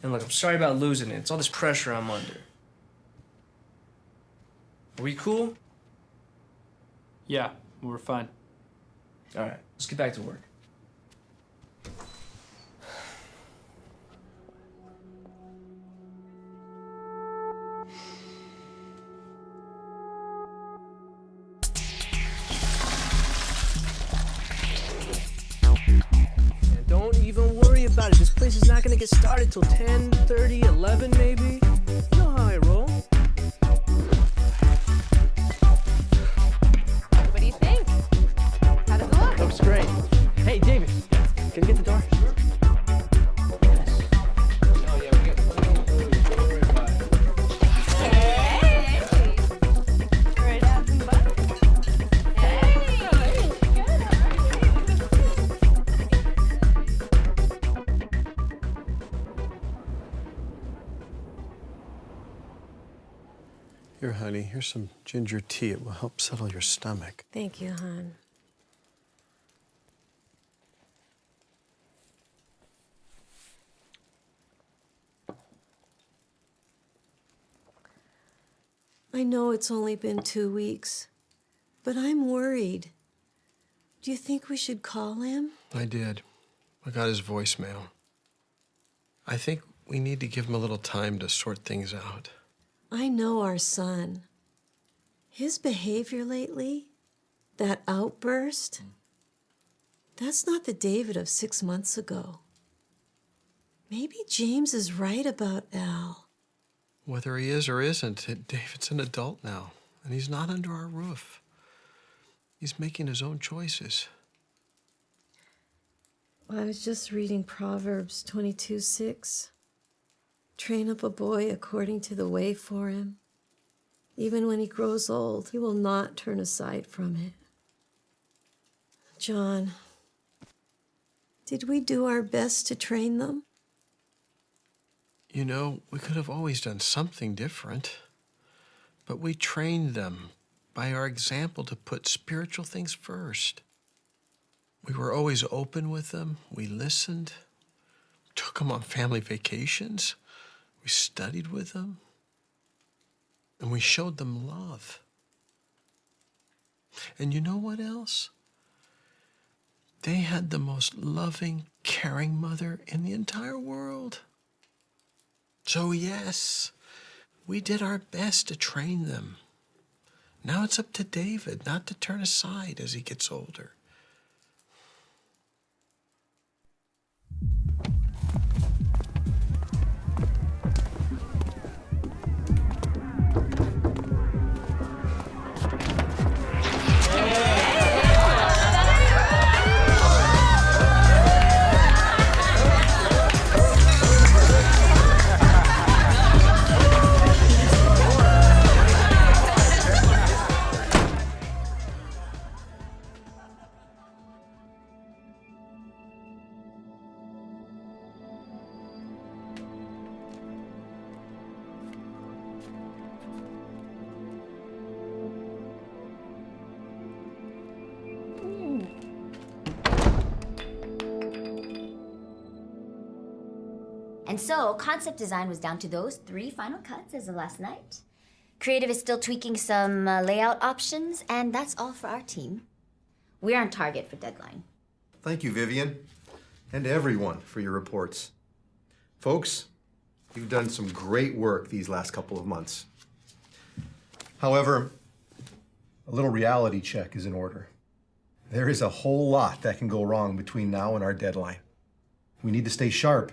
And look, I'm sorry about losing it. It's all this pressure I'm under. Are we cool? Yeah, we're fine. All right, let's get back to work. And don't even worry about it. This place is not gonna get started till 10:30, 11 maybe. You know how I roll. What do you think? How does it look? Looks great. Hey, David, can you get the door? Here, honey, here's some ginger tea. It will help settle your stomach. Thank you, hon. I know it's only been 2 weeks, but I'm worried. Do you think we should call him? I did. I got his voicemail. I think we need to give him a little time to sort things out. I know our son. His behavior lately, that outburst, that's not the David of 6 months ago. Maybe James is right about Al. Whether he is or isn't, David's an adult now, and he's not under our roof. He's making his own choices. I was just reading Proverbs 22:6. Train up a boy according to the way for him. Even when he grows old, he will not turn aside from it. John, did we do our best to train them? You know, we could have always done something different, but we trained them by our example to put spiritual things first. We were always open with them. We listened, took them on family vacations. We studied with them, and we showed them love. And you know what else? They had the most loving, caring mother in the entire world. So yes, we did our best to train them. Now it's up to David not to turn aside as he gets older. And so, concept design was down to those 3 final cuts as of last night. Creative is still tweaking some layout options, and that's all for our team. We're on target for deadline. Thank you, Vivian, and everyone for your reports. Folks, you've done some great work these last couple of months. However, a little reality check is in order. There is a whole lot that can go wrong between now and our deadline. We need to stay sharp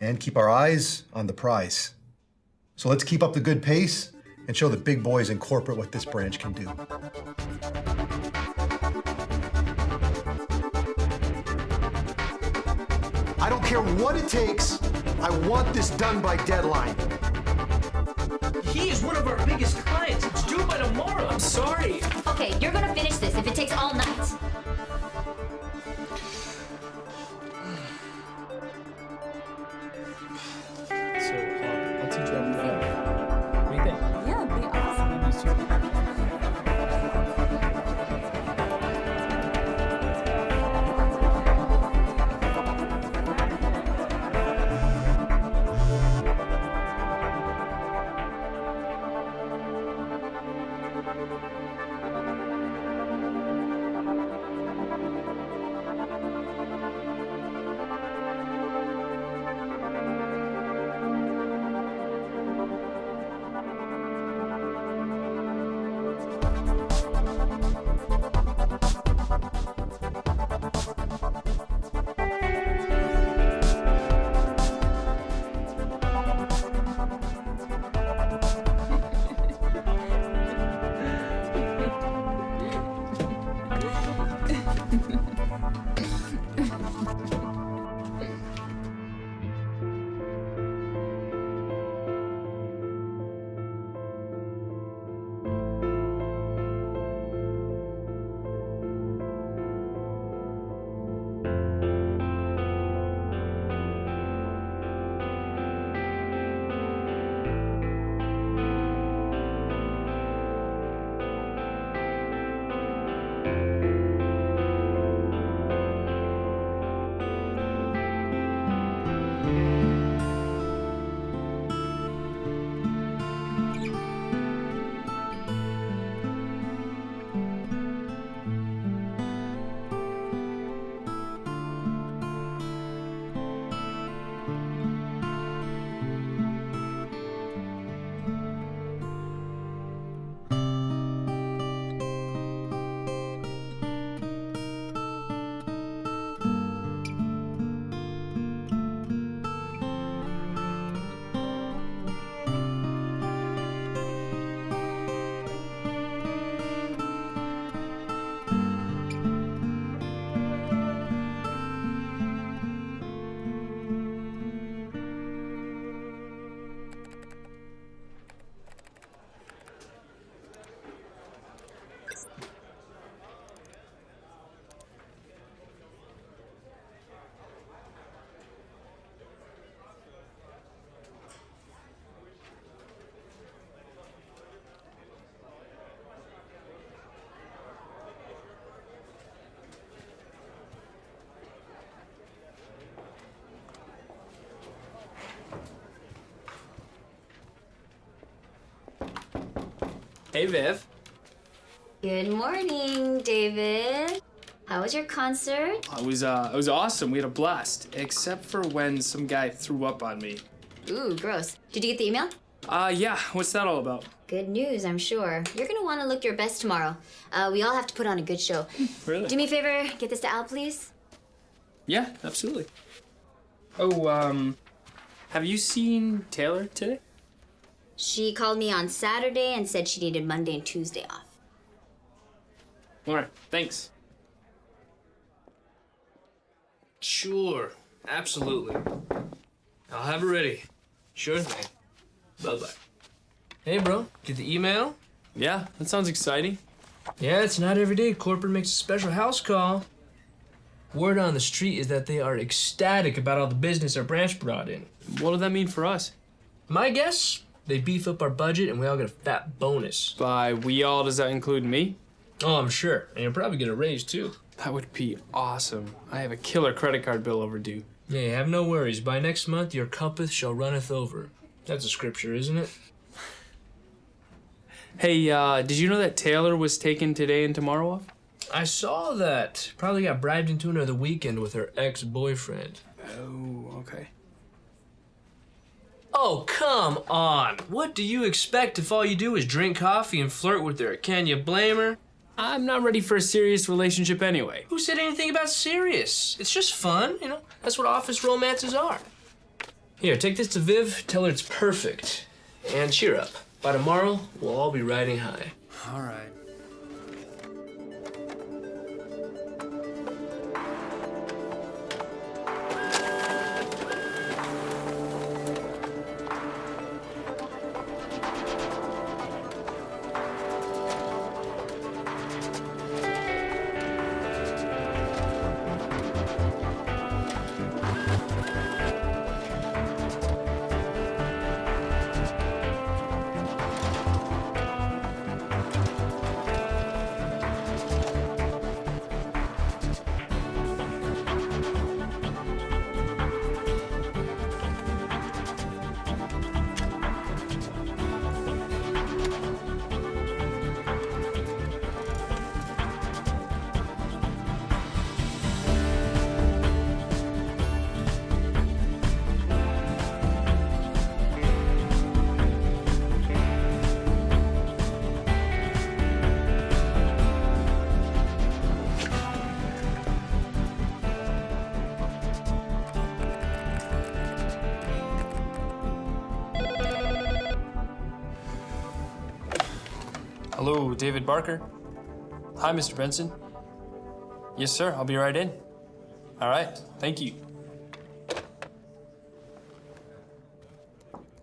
and keep our eyes on the prize. So let's keep up the good pace and show the big boys in corporate what this branch can do. I don't care what it takes. I want this done by deadline. He is one of our biggest clients. It's due by tomorrow. I'm sorry. Okay, you're gonna finish this if it takes all night. So, I'll teach you how to drive. What do you think? Yeah, it'd be awesome. Hey, Viv. Good morning, David. How was your concert? It was awesome. We had a blast, except for when some guy threw up on me. Ooh, gross. Did you get the email? Yeah. What's that all about? Good news, I'm sure. You're gonna want to look your best tomorrow. We all have to put on a good show. Really? Do me a favor, get this to Al, please. Yeah, absolutely. Oh, have you seen Taylor today? She called me on Saturday and said she needed Monday and Tuesday off. All right, thanks. Sure, absolutely. I'll have it ready. Sure thing. Bye-bye. Hey, bro, get the email? Yeah, that sounds exciting. Yeah, it's not every day corporate makes a special house call. Word on the street is that they are ecstatic about all the business our branch brought in. What does that mean for us? My guess, they beef up our budget and we all get a fat bonus. By we all, does that include me? Oh, I'm sure. And you'll probably get a raise, too. That would be awesome. I have a killer credit card bill overdue. Yeah, have no worries. By next month, your cupeth shall runneth over. That's a scripture, isn't it? Hey, did you know that Taylor was taking today and tomorrow off? I saw that. Probably got bribed into another weekend with her ex-boyfriend. Oh, okay. Oh, come on. What do you expect if all you do is drink coffee and flirt with her? Can you blame her? I'm not ready for a serious relationship anyway. Who said anything about serious? It's just fun, you know? That's what office romances are. Here, take this to Viv, tell her it's perfect. And cheer up. By tomorrow, we'll all be riding high. All right. Hello, David Barker. Hi, Mr. Benson. Yes, sir, I'll be right in. All right, thank you.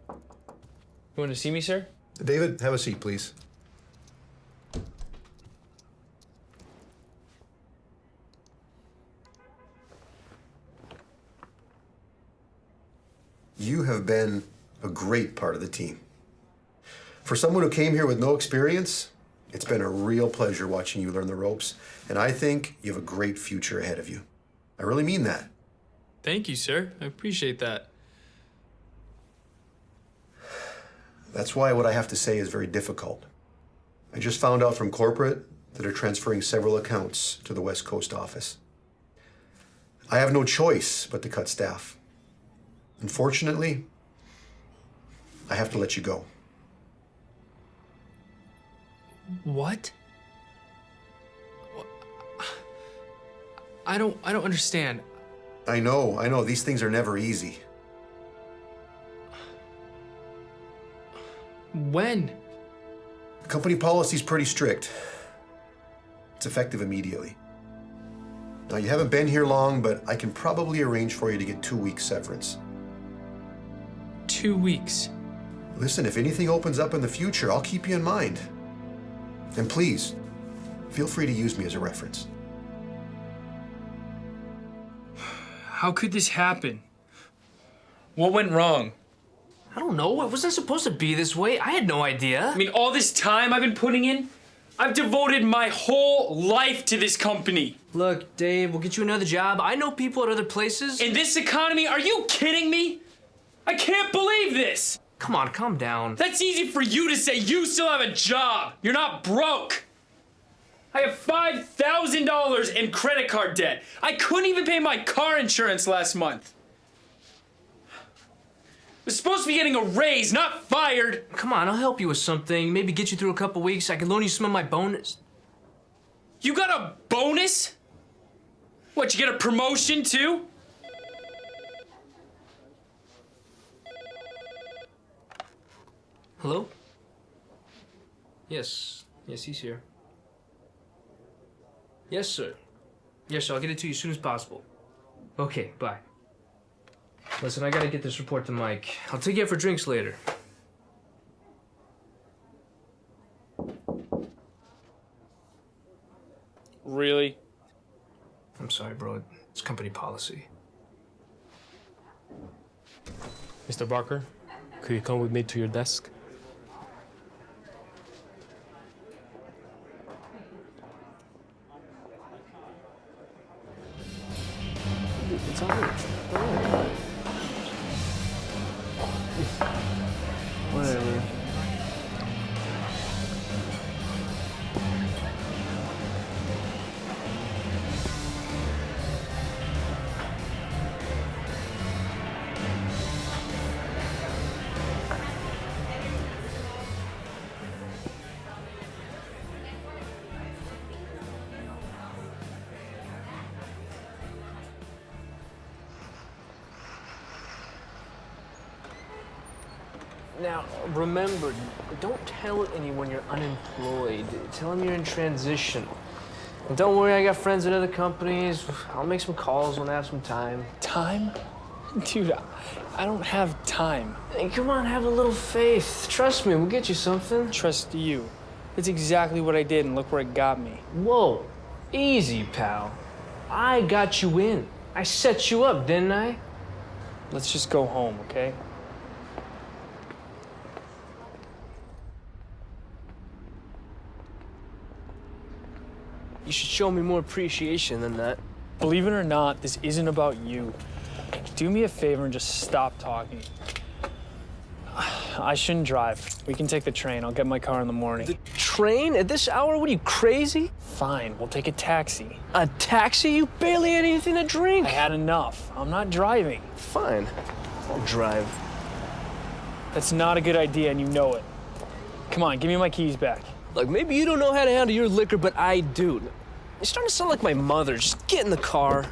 You want to see me, sir? David, have a seat, please. You have been a great part of the team. For someone who came here with no experience, it's been a real pleasure watching you learn the ropes, and I think you have a great future ahead of you. I really mean that. Thank you, sir. I appreciate that. That's why what I have to say is very difficult. I just found out from corporate that they're transferring several accounts to the West Coast office. I have no choice but to cut staff. Unfortunately, I have to let you go. What? I don't understand. I know. These things are never easy. When? The company policy's pretty strict. It's effective immediately. Now, you haven't been here long, but I can probably arrange for you to get 2 weeks severance. 2 weeks? Listen, if anything opens up in the future, I'll keep you in mind. And please, feel free to use me as a reference. How could this happen? What went wrong? I don't know. It wasn't supposed to be this way. I had no idea. I mean, all this time I've been putting in, I've devoted my whole life to this company. Look, Dave, we'll get you another job. I know people at other places. In this economy, are you kidding me? I can't believe this. Come on, calm down. That's easy for you to say. You still have a job. You're not broke. I have $5,000 in credit card debt. I couldn't even pay my car insurance last month. I was supposed to be getting a raise, not fired. Come on, I'll help you with something. Maybe get you through a couple weeks. I can loan you some of my bonus. You got a bonus? What, you get a promotion too? Hello? Yes, he's here. Yes, sir. Yes, sir, I'll get it to you as soon as possible. Okay, bye. Listen, I gotta get this report to Mike. I'll take you out for drinks later. Really? I'm sorry, bro. It's company policy. Mr. Barker, could you come with me to your desk? It's all right. Whatever. Now, remember, don't tell anyone you're unemployed. Tell them you're in transition. And don't worry, I got friends at other companies. I'll make some calls when I have some time. Time? Dude, I don't have time. Hey, come on, have a little faith. Trust me, we'll get you something. Trust you. That's exactly what I did, and look where it got me. Whoa, easy, pal. I got you in. I set you up, didn't I? Let's just go home, okay? You should show me more appreciation than that. Believe it or not, this isn't about you. Do me a favor and just stop talking. I shouldn't drive. We can take the train. I'll get my car in the morning. The train? At this hour? What are you, crazy? Fine, we'll take a taxi. A taxi? You barely had anything to drink. I had enough. I'm not driving. Fine, I'll drive. That's not a good idea, and you know it. Come on, give me my keys back. Look, maybe you don't know how to handle your liquor, but I do. You're starting to sound like my mother. Just get in the car.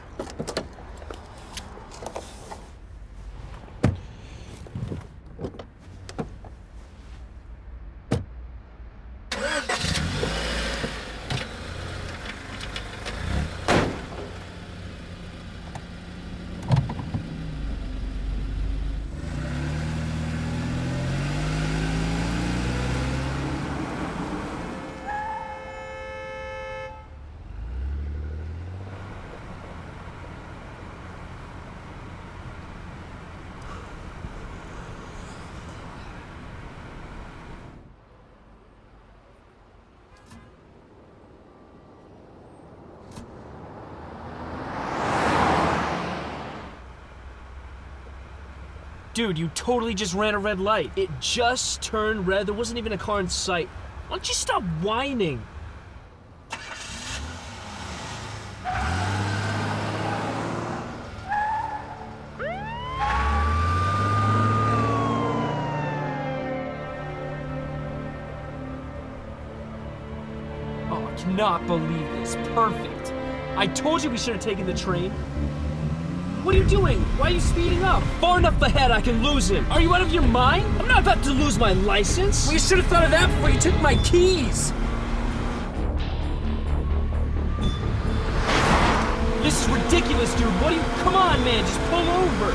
Dude, you totally just ran a red light. It just turned red. There wasn't even a car in sight. Why don't you stop whining? Oh, I cannot believe this. Perfect. I told you we should have taken the train. What are you doing? Why are you speeding up? Far enough ahead, I can lose him. Are you out of your mind? I'm not about to lose my license. Well, you should have thought of that before you took my keys. This is ridiculous, dude. What are you? Come on, man. Just pull over.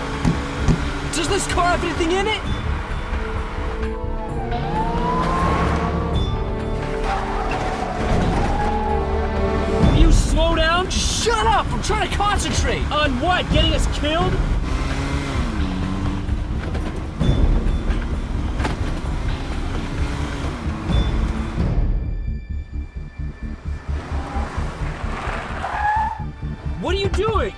Does this car have anything in it? You slow down? Just shut up! I'm trying to concentrate! On what? Getting us killed? What are you doing?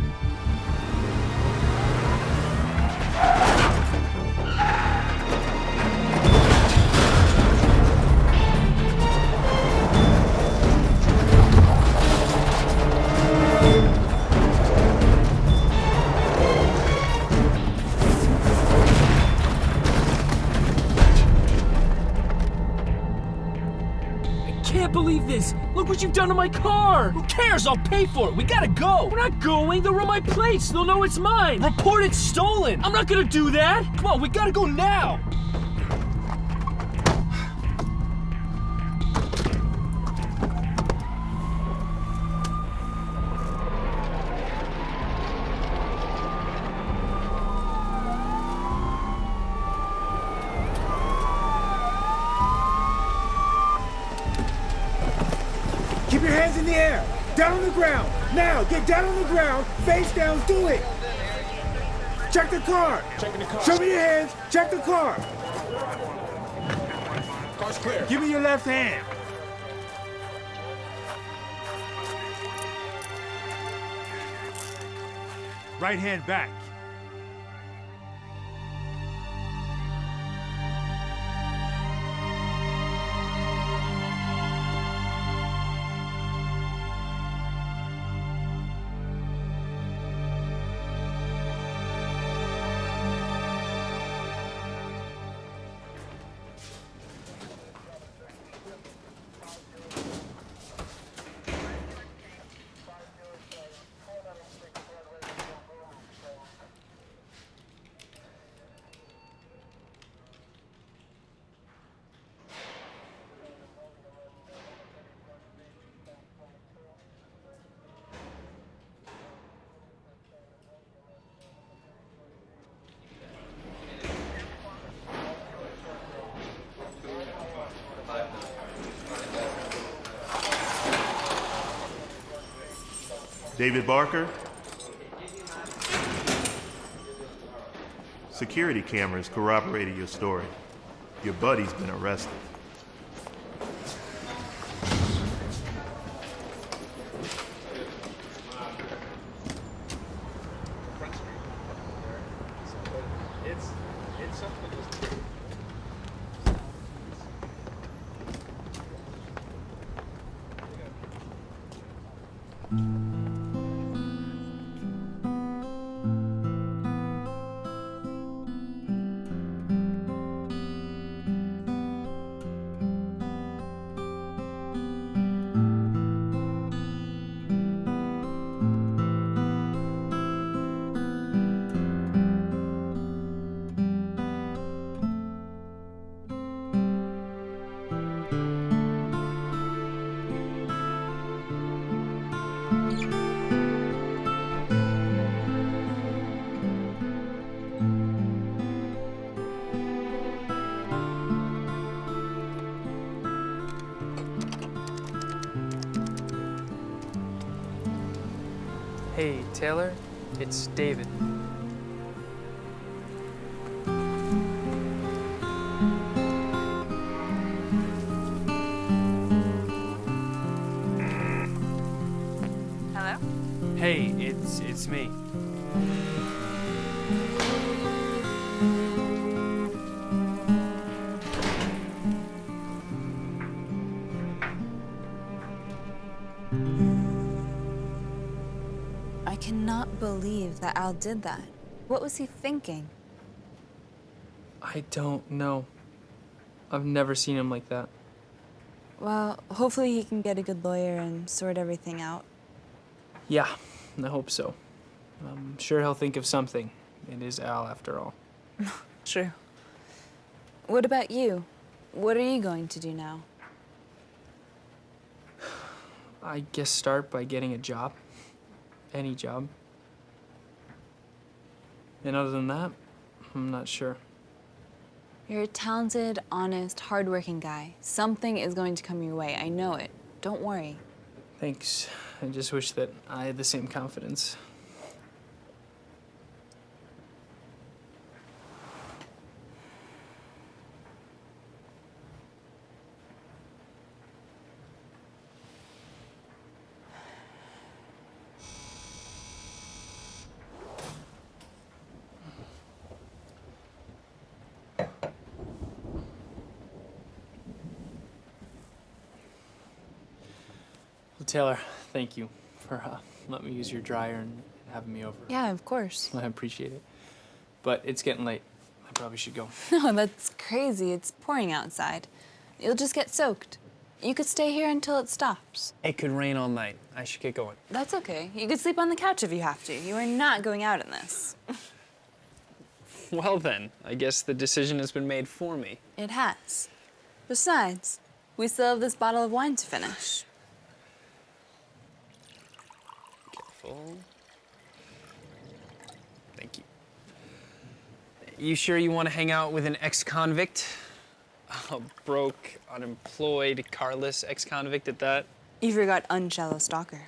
Believe this. Look what you've done to my car. Who cares? I'll pay for it. We gotta go. We're not going. They'll run my plates. They'll know it's mine. Report it stolen. I'm not gonna do that. Come on, we gotta go now. Keep your hands in the air. Down on the ground. Now, get down on the ground. Face down. Do it. Check the car. Checking the car. Show me your hands. Check the car. Car's clear. Give me your left hand. Right hand back. David Barker? Security cameras corroborated your story. Your buddy's been arrested. Hey, Taylor, it's David. Hello? Hey, it's me. I cannot believe that Al did that. What was he thinking? I don't know. I've never seen him like that. Well, hopefully he can get a good lawyer and sort everything out. Yeah, I hope so. I'm sure he'll think of something. It is Al, after all. True. What about you? What are you going to do now? I guess start by getting a job. Any job. And other than that, I'm not sure. You're a talented, honest, hardworking guy. Something is going to come your way. I know it. Don't worry. Thanks. I just wish that I had the same confidence. Well, Taylor, thank you for letting me use your dryer and having me over. Yeah, of course. I appreciate it. But it's getting late. I probably should go. No, that's crazy. It's pouring outside. You'll just get soaked. You could stay here until it stops. It could rain all night. I should get going. That's okay. You could sleep on the couch if you have to. You are not going out in this. Well then, I guess the decision has been made for me. It has. Besides, we still have this bottle of wine to finish. Careful. Thank you. You sure you want to hang out with an ex-convict? A broke, unemployed, carless ex-convict at that? You forgot unshallow stalker.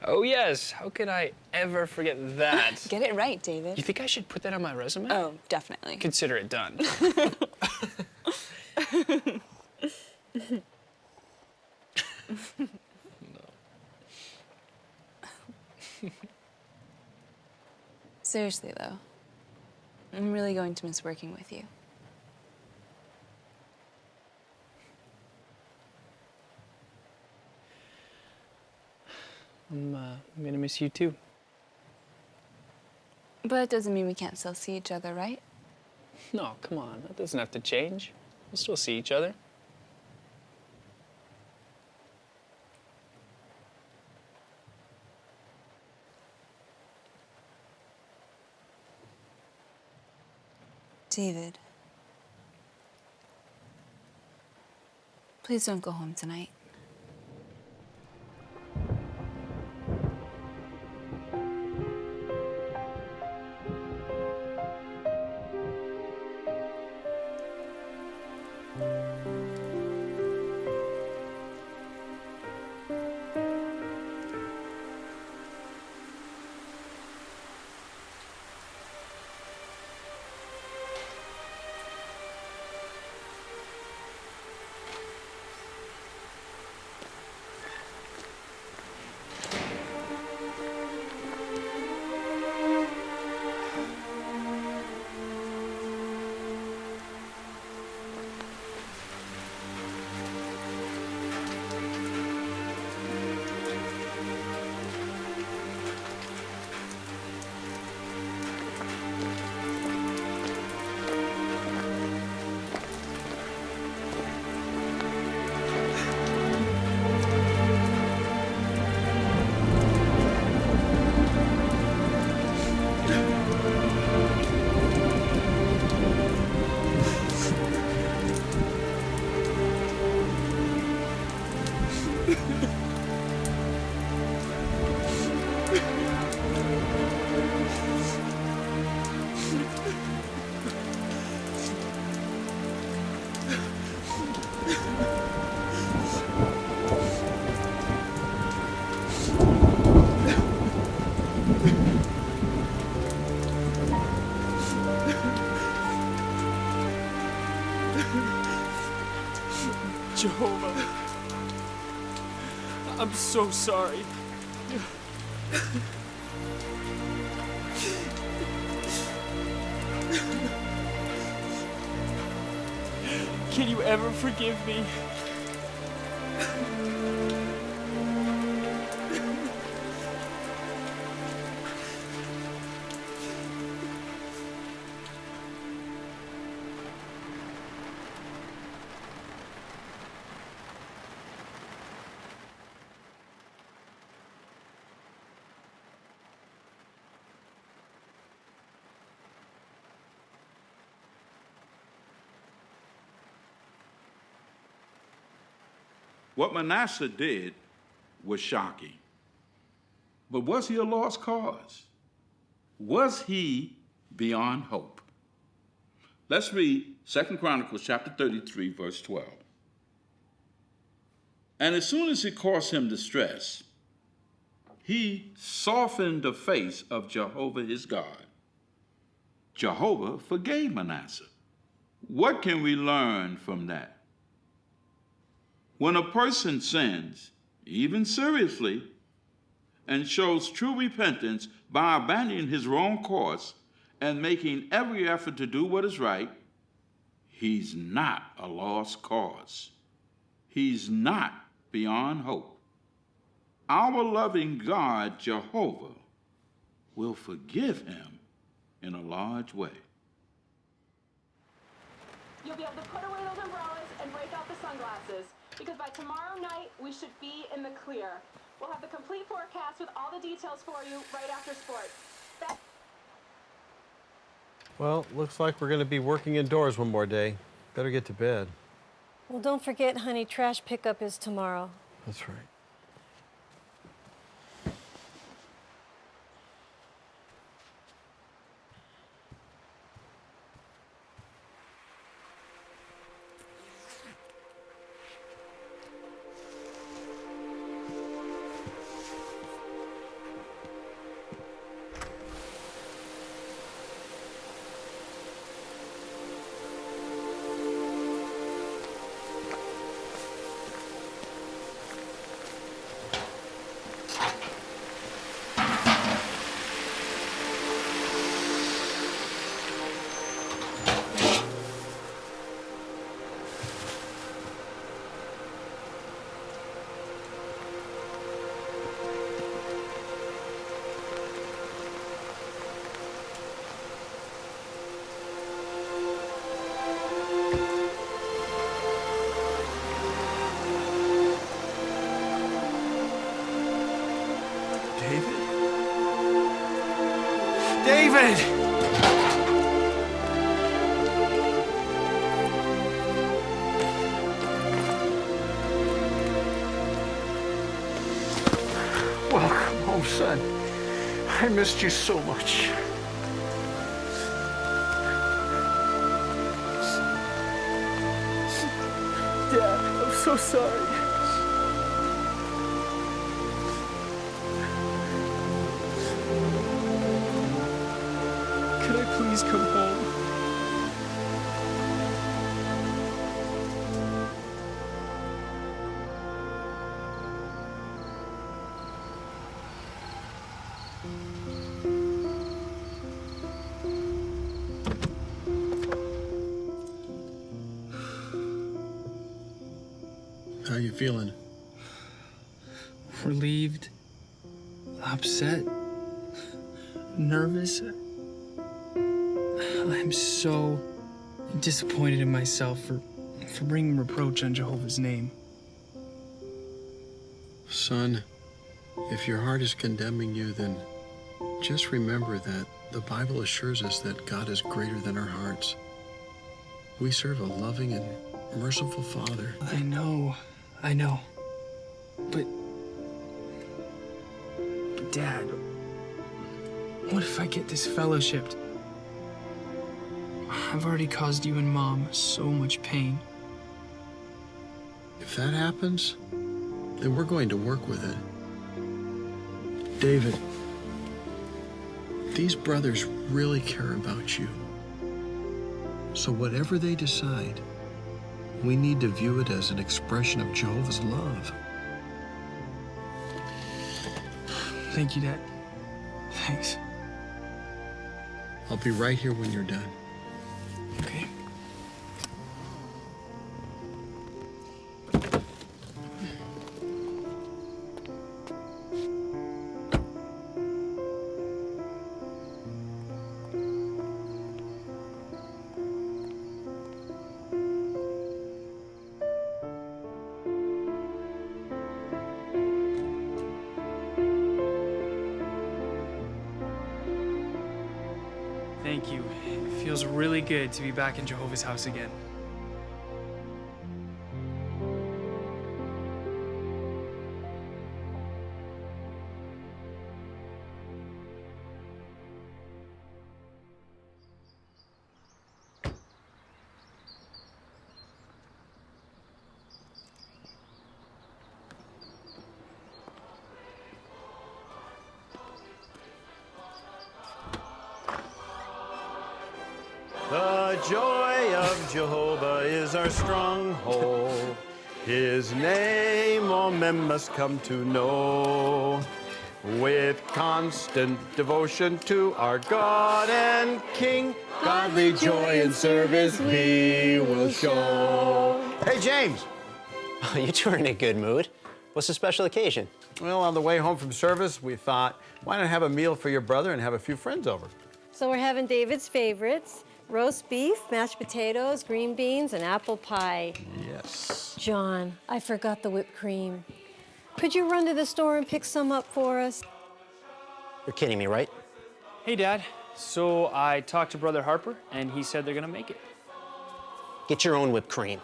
Oh yes, how could I ever forget that? Get it right, David. You think I should put that on my resume? Oh, definitely. Consider it done. Seriously, though, I'm really going to miss working with you. I'm gonna miss you too. But it doesn't mean we can't still see each other, right? No, come on, that doesn't have to change. We'll still see each other. David, please don't go home tonight. Jehovah, I'm so sorry. Can you ever forgive me? What Manasseh did was shocking. But was he a lost cause? Was he beyond hope? Let's read 2 Chronicles chapter 33, verse 12. And as soon as it caused him distress, he softened the face of Jehovah his God. Jehovah forgave Manasseh. What can we learn from that? When a person sins, even seriously, and shows true repentance by abandoning his wrong course and making every effort to do what is right, he's not a lost cause. He's not beyond hope. Our loving God, Jehovah, will forgive him in a large way. You'll be able to put away those umbrellas and break out the sunglasses, because by tomorrow night, we should be in the clear. We'll have the complete forecast with all the details for you right after sports. Well, looks like we're going to be working indoors one more day. Better get to bed. Well, don't forget, honey, trash pickup is tomorrow. That's right. David! Welcome home, son. I missed you so much. Dad, I'm so sorry. Could I please come home? How you feeling? Relieved, upset, nervous. I'm so disappointed in myself for bringing reproach on Jehovah's name. Son, if your heart is condemning you, then just remember that the Bible assures us that God is greater than our hearts. We serve a loving and merciful Father. I know. But Dad, what if I get disfellowshipped? I've already caused you and Mom so much pain. If that happens, then we're going to work with it. David, these brothers really care about you. So whatever they decide, We need to view it as an expression of Jehovah's love. Thank you, Dad. Thanks. I'll be right here when you're done. Okay. Thank you. It feels really good to be back in Jehovah's house again. The joy of Jehovah is our stronghold. His name all men must come to know. With constant devotion to our God and King, godly joy and service we will show. Hey, James. You two are in a good mood. What's the special occasion? Well, on the way home from service, we thought, why not have a meal for your brother and have a few friends over? So we're having David's favorites: roast beef, mashed potatoes, green beans, and apple pie. Yes. John, I forgot the whipped cream. Could you run to the store and pick some up for us? You're kidding me, right? Hey, Dad. So I talked to Brother Harper, and he said they're gonna make it. Get your own whipped cream.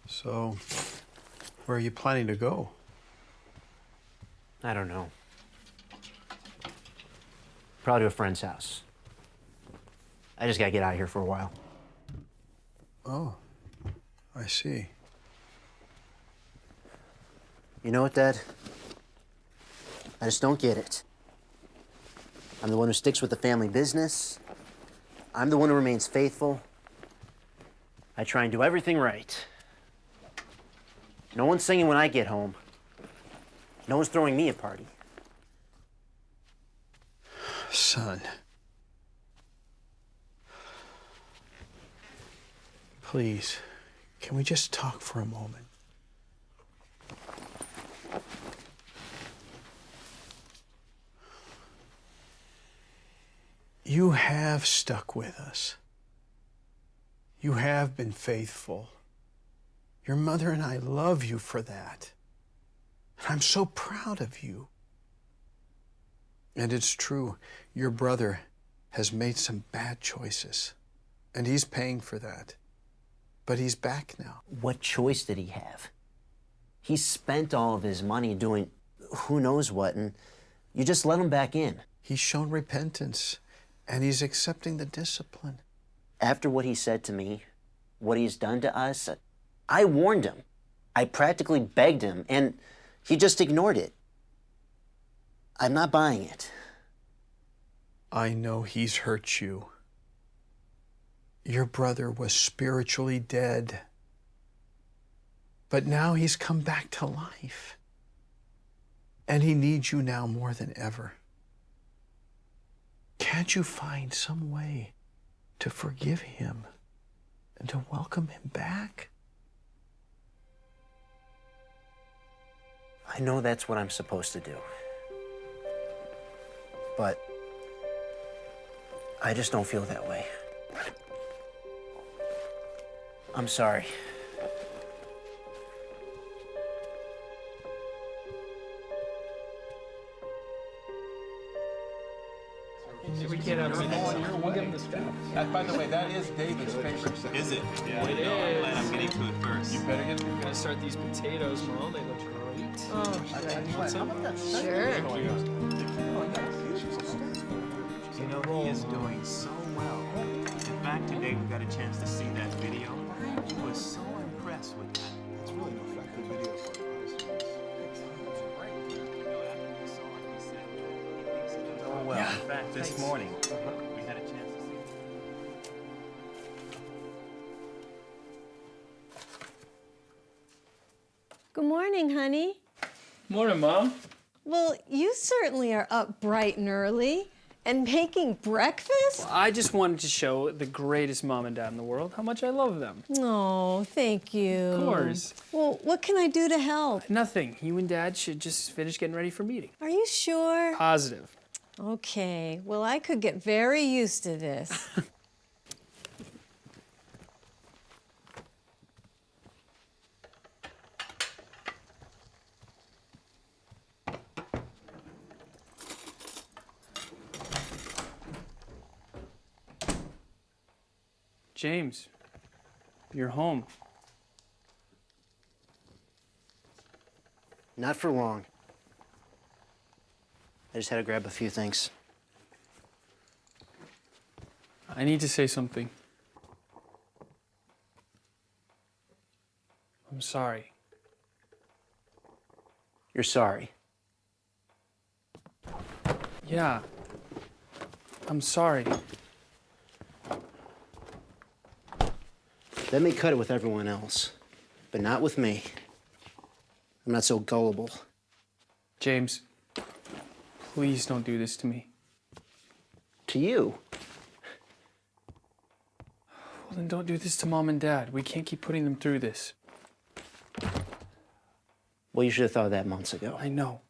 So, where are you planning to go? I don't know. Probably to a friend's house. I just gotta get out of here for a while. Oh, I see. You know what, Dad? I just don't get it. I'm the one who sticks with the family business. I'm the one who remains faithful. I try and do everything right. No one's singing when I get home. No one's throwing me a party. Son. Please, can we just talk for a moment? You have stuck with us. You have been faithful. Your mother and I love you for that. And I'm so proud of you. And it's true, your brother has made some bad choices, and he's paying for that. But he's back now. What choice did he have? He spent all of his money doing who knows what, and you just let him back in. He's shown repentance, and he's accepting the discipline. After what he said to me, what he's done to us, I warned him. I practically begged him, and he just ignored it. I'm not buying it. I know he's hurt you. Your brother was spiritually dead, but now he's come back to life, and he needs you now more than ever. Can't you find some way to forgive him and to welcome him back? I know that's what I'm supposed to do. But I just don't feel that way. I'm sorry. We can't have we'll give him the strap. By the way, that is David's favorite. Is it? Yeah, it is. I'm glad I'm getting to it first. You better get I'm gonna start these potatoes, Mom. They look great. Oh, Want some? sure. You know, he is doing so well. In fact, today we got a chance to see that video. He was so impressed with that. It's really an effective video for Oh, well, in fact, this morning, we had a chance to see it. Good morning, honey. Morning, Mom. Well, you certainly are up bright and early and making breakfast. I just wanted to show the greatest mom and dad in the world how much I love them. Oh, thank you. Of course. Well, what can I do to help? Nothing. You and Dad should just finish getting ready for meeting. Are you sure? Positive. Okay. Well, I could get very used to this. James, you're home. Not for long. I just had to grab a few things. I need to say something. I'm sorry. You're sorry. Yeah. I'm sorry. That may cut it with everyone else, but not with me. I'm not so gullible. James, please don't do this to me. To you? Well, then don't do this to Mom and Dad. We can't keep putting them through this. Well, you should have thought of that months ago. I know.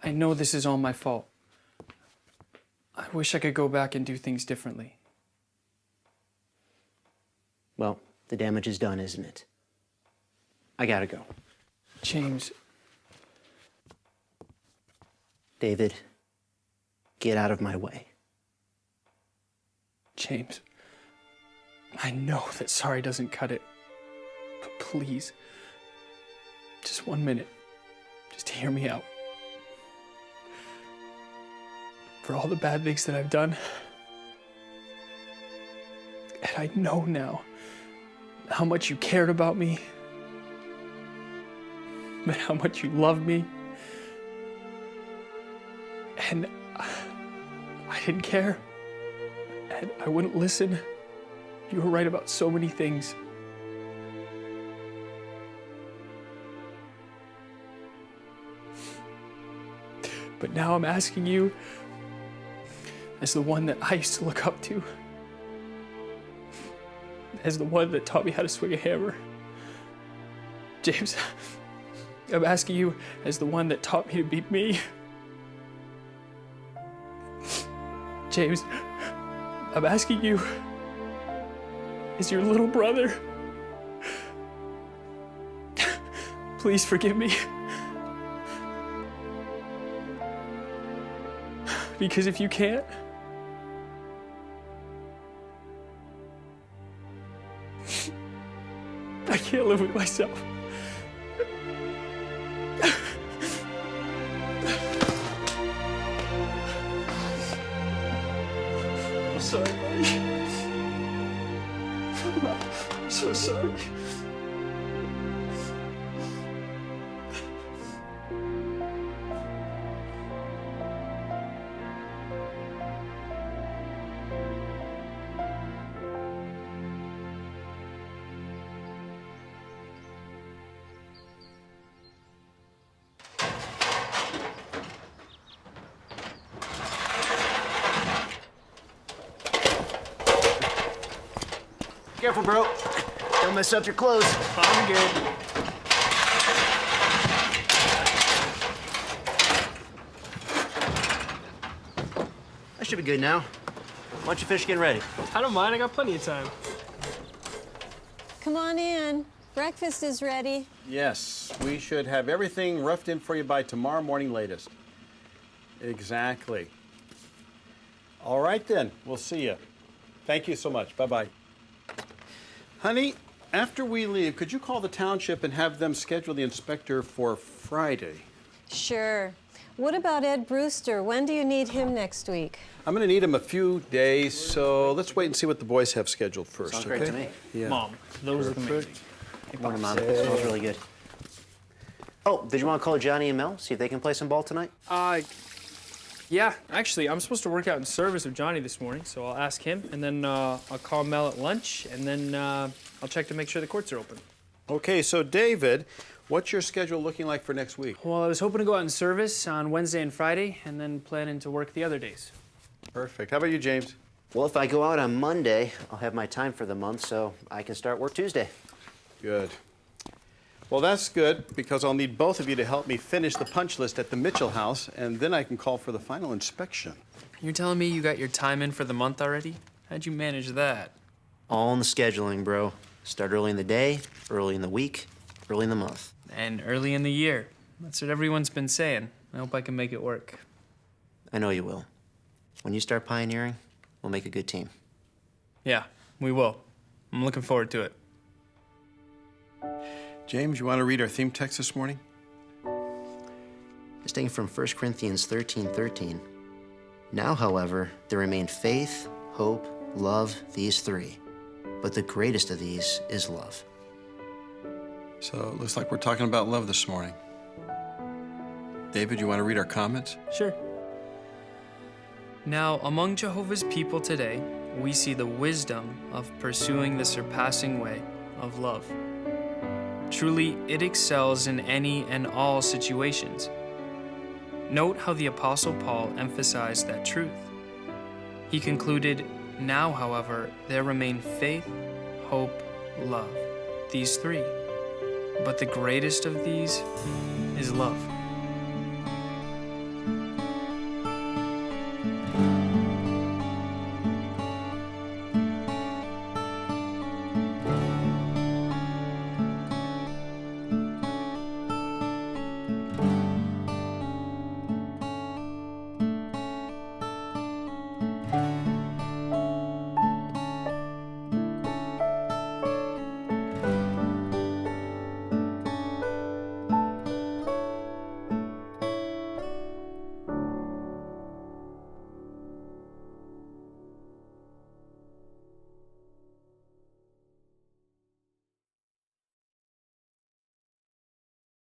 I know this is all my fault. I wish I could go back and do things differently. Well, the damage is done, isn't it? I gotta go. James. David, get out of my way. James. I know that sorry doesn't cut it. But please, just 1 minute. Just hear me out. For all the bad things that I've done, and I know now how much you cared about me, but how much you loved me. And I didn't care. And I wouldn't listen. You were right about so many things. But now I'm asking you, as the one that I used to look up to, as the one that taught me how to swing a hammer. James, I'm asking you as the one that taught me to beat me. James, I'm asking you as your little brother. Please forgive me. Because if you can't, I can't live with myself. I'm sorry, buddy. I'm so sorry. Careful, bro. Don't mess up your clothes. I'm good. That should be good now. Why don't you finish getting ready? I don't mind. I got plenty of time. Come on in. Breakfast is ready. Yes, we should have everything roughed in for you by tomorrow morning latest. Exactly. All right, then. We'll see you. Thank you so much. Bye-bye. Honey, after we leave, could you call the township and have them schedule the inspector for Friday? Sure. What about Ed Brewster? When do you need him next week? I'm going to need him a few days, so let's wait and see what the boys have scheduled first. Sounds great to me. Yeah. Mom, those are amazing. Morning, Mom. It smells really good. Oh, did you want to call Johnny and Mel, see if they can play some ball tonight? Yeah, actually, I'm supposed to work out in service with Johnny this morning, so I'll ask him, and then I'll call Mel at lunch, and then I'll check to make sure the courts are open. Okay, so David, what's your schedule looking like for next week? Well, I was hoping to go out in service on Wednesday and Friday, and then planning to work the other days. Perfect. How about you, James? Well, if I go out on Monday, I'll have my time for the month, so I can start work Tuesday. Good. Well, that's good, because I'll need both of you to help me finish the punch list at the Mitchell house, and then I can call for the final inspection. You're telling me you got your time in for the month already? How'd you manage that? All in the scheduling, bro. Start early in the day, early in the week, early in the month. And early in the year. That's what everyone's been saying. I hope I can make it work. I know you will. When you start pioneering, we'll make a good team. Yeah, we will. I'm looking forward to it. James, you want to read our theme text this morning? It's taken from 1 Corinthians 13:13. Now, however, there remain faith, hope, love, these three. But the greatest of these is love. So it looks like we're talking about love this morning. David, you want to read our comments? Sure. Now, among Jehovah's people today, we see the wisdom of pursuing the surpassing way of love. Truly, it excels in any and all situations. Note how the Apostle Paul emphasized that truth. He concluded, now, however, there remain faith, hope, love, these three. But the greatest of these is love.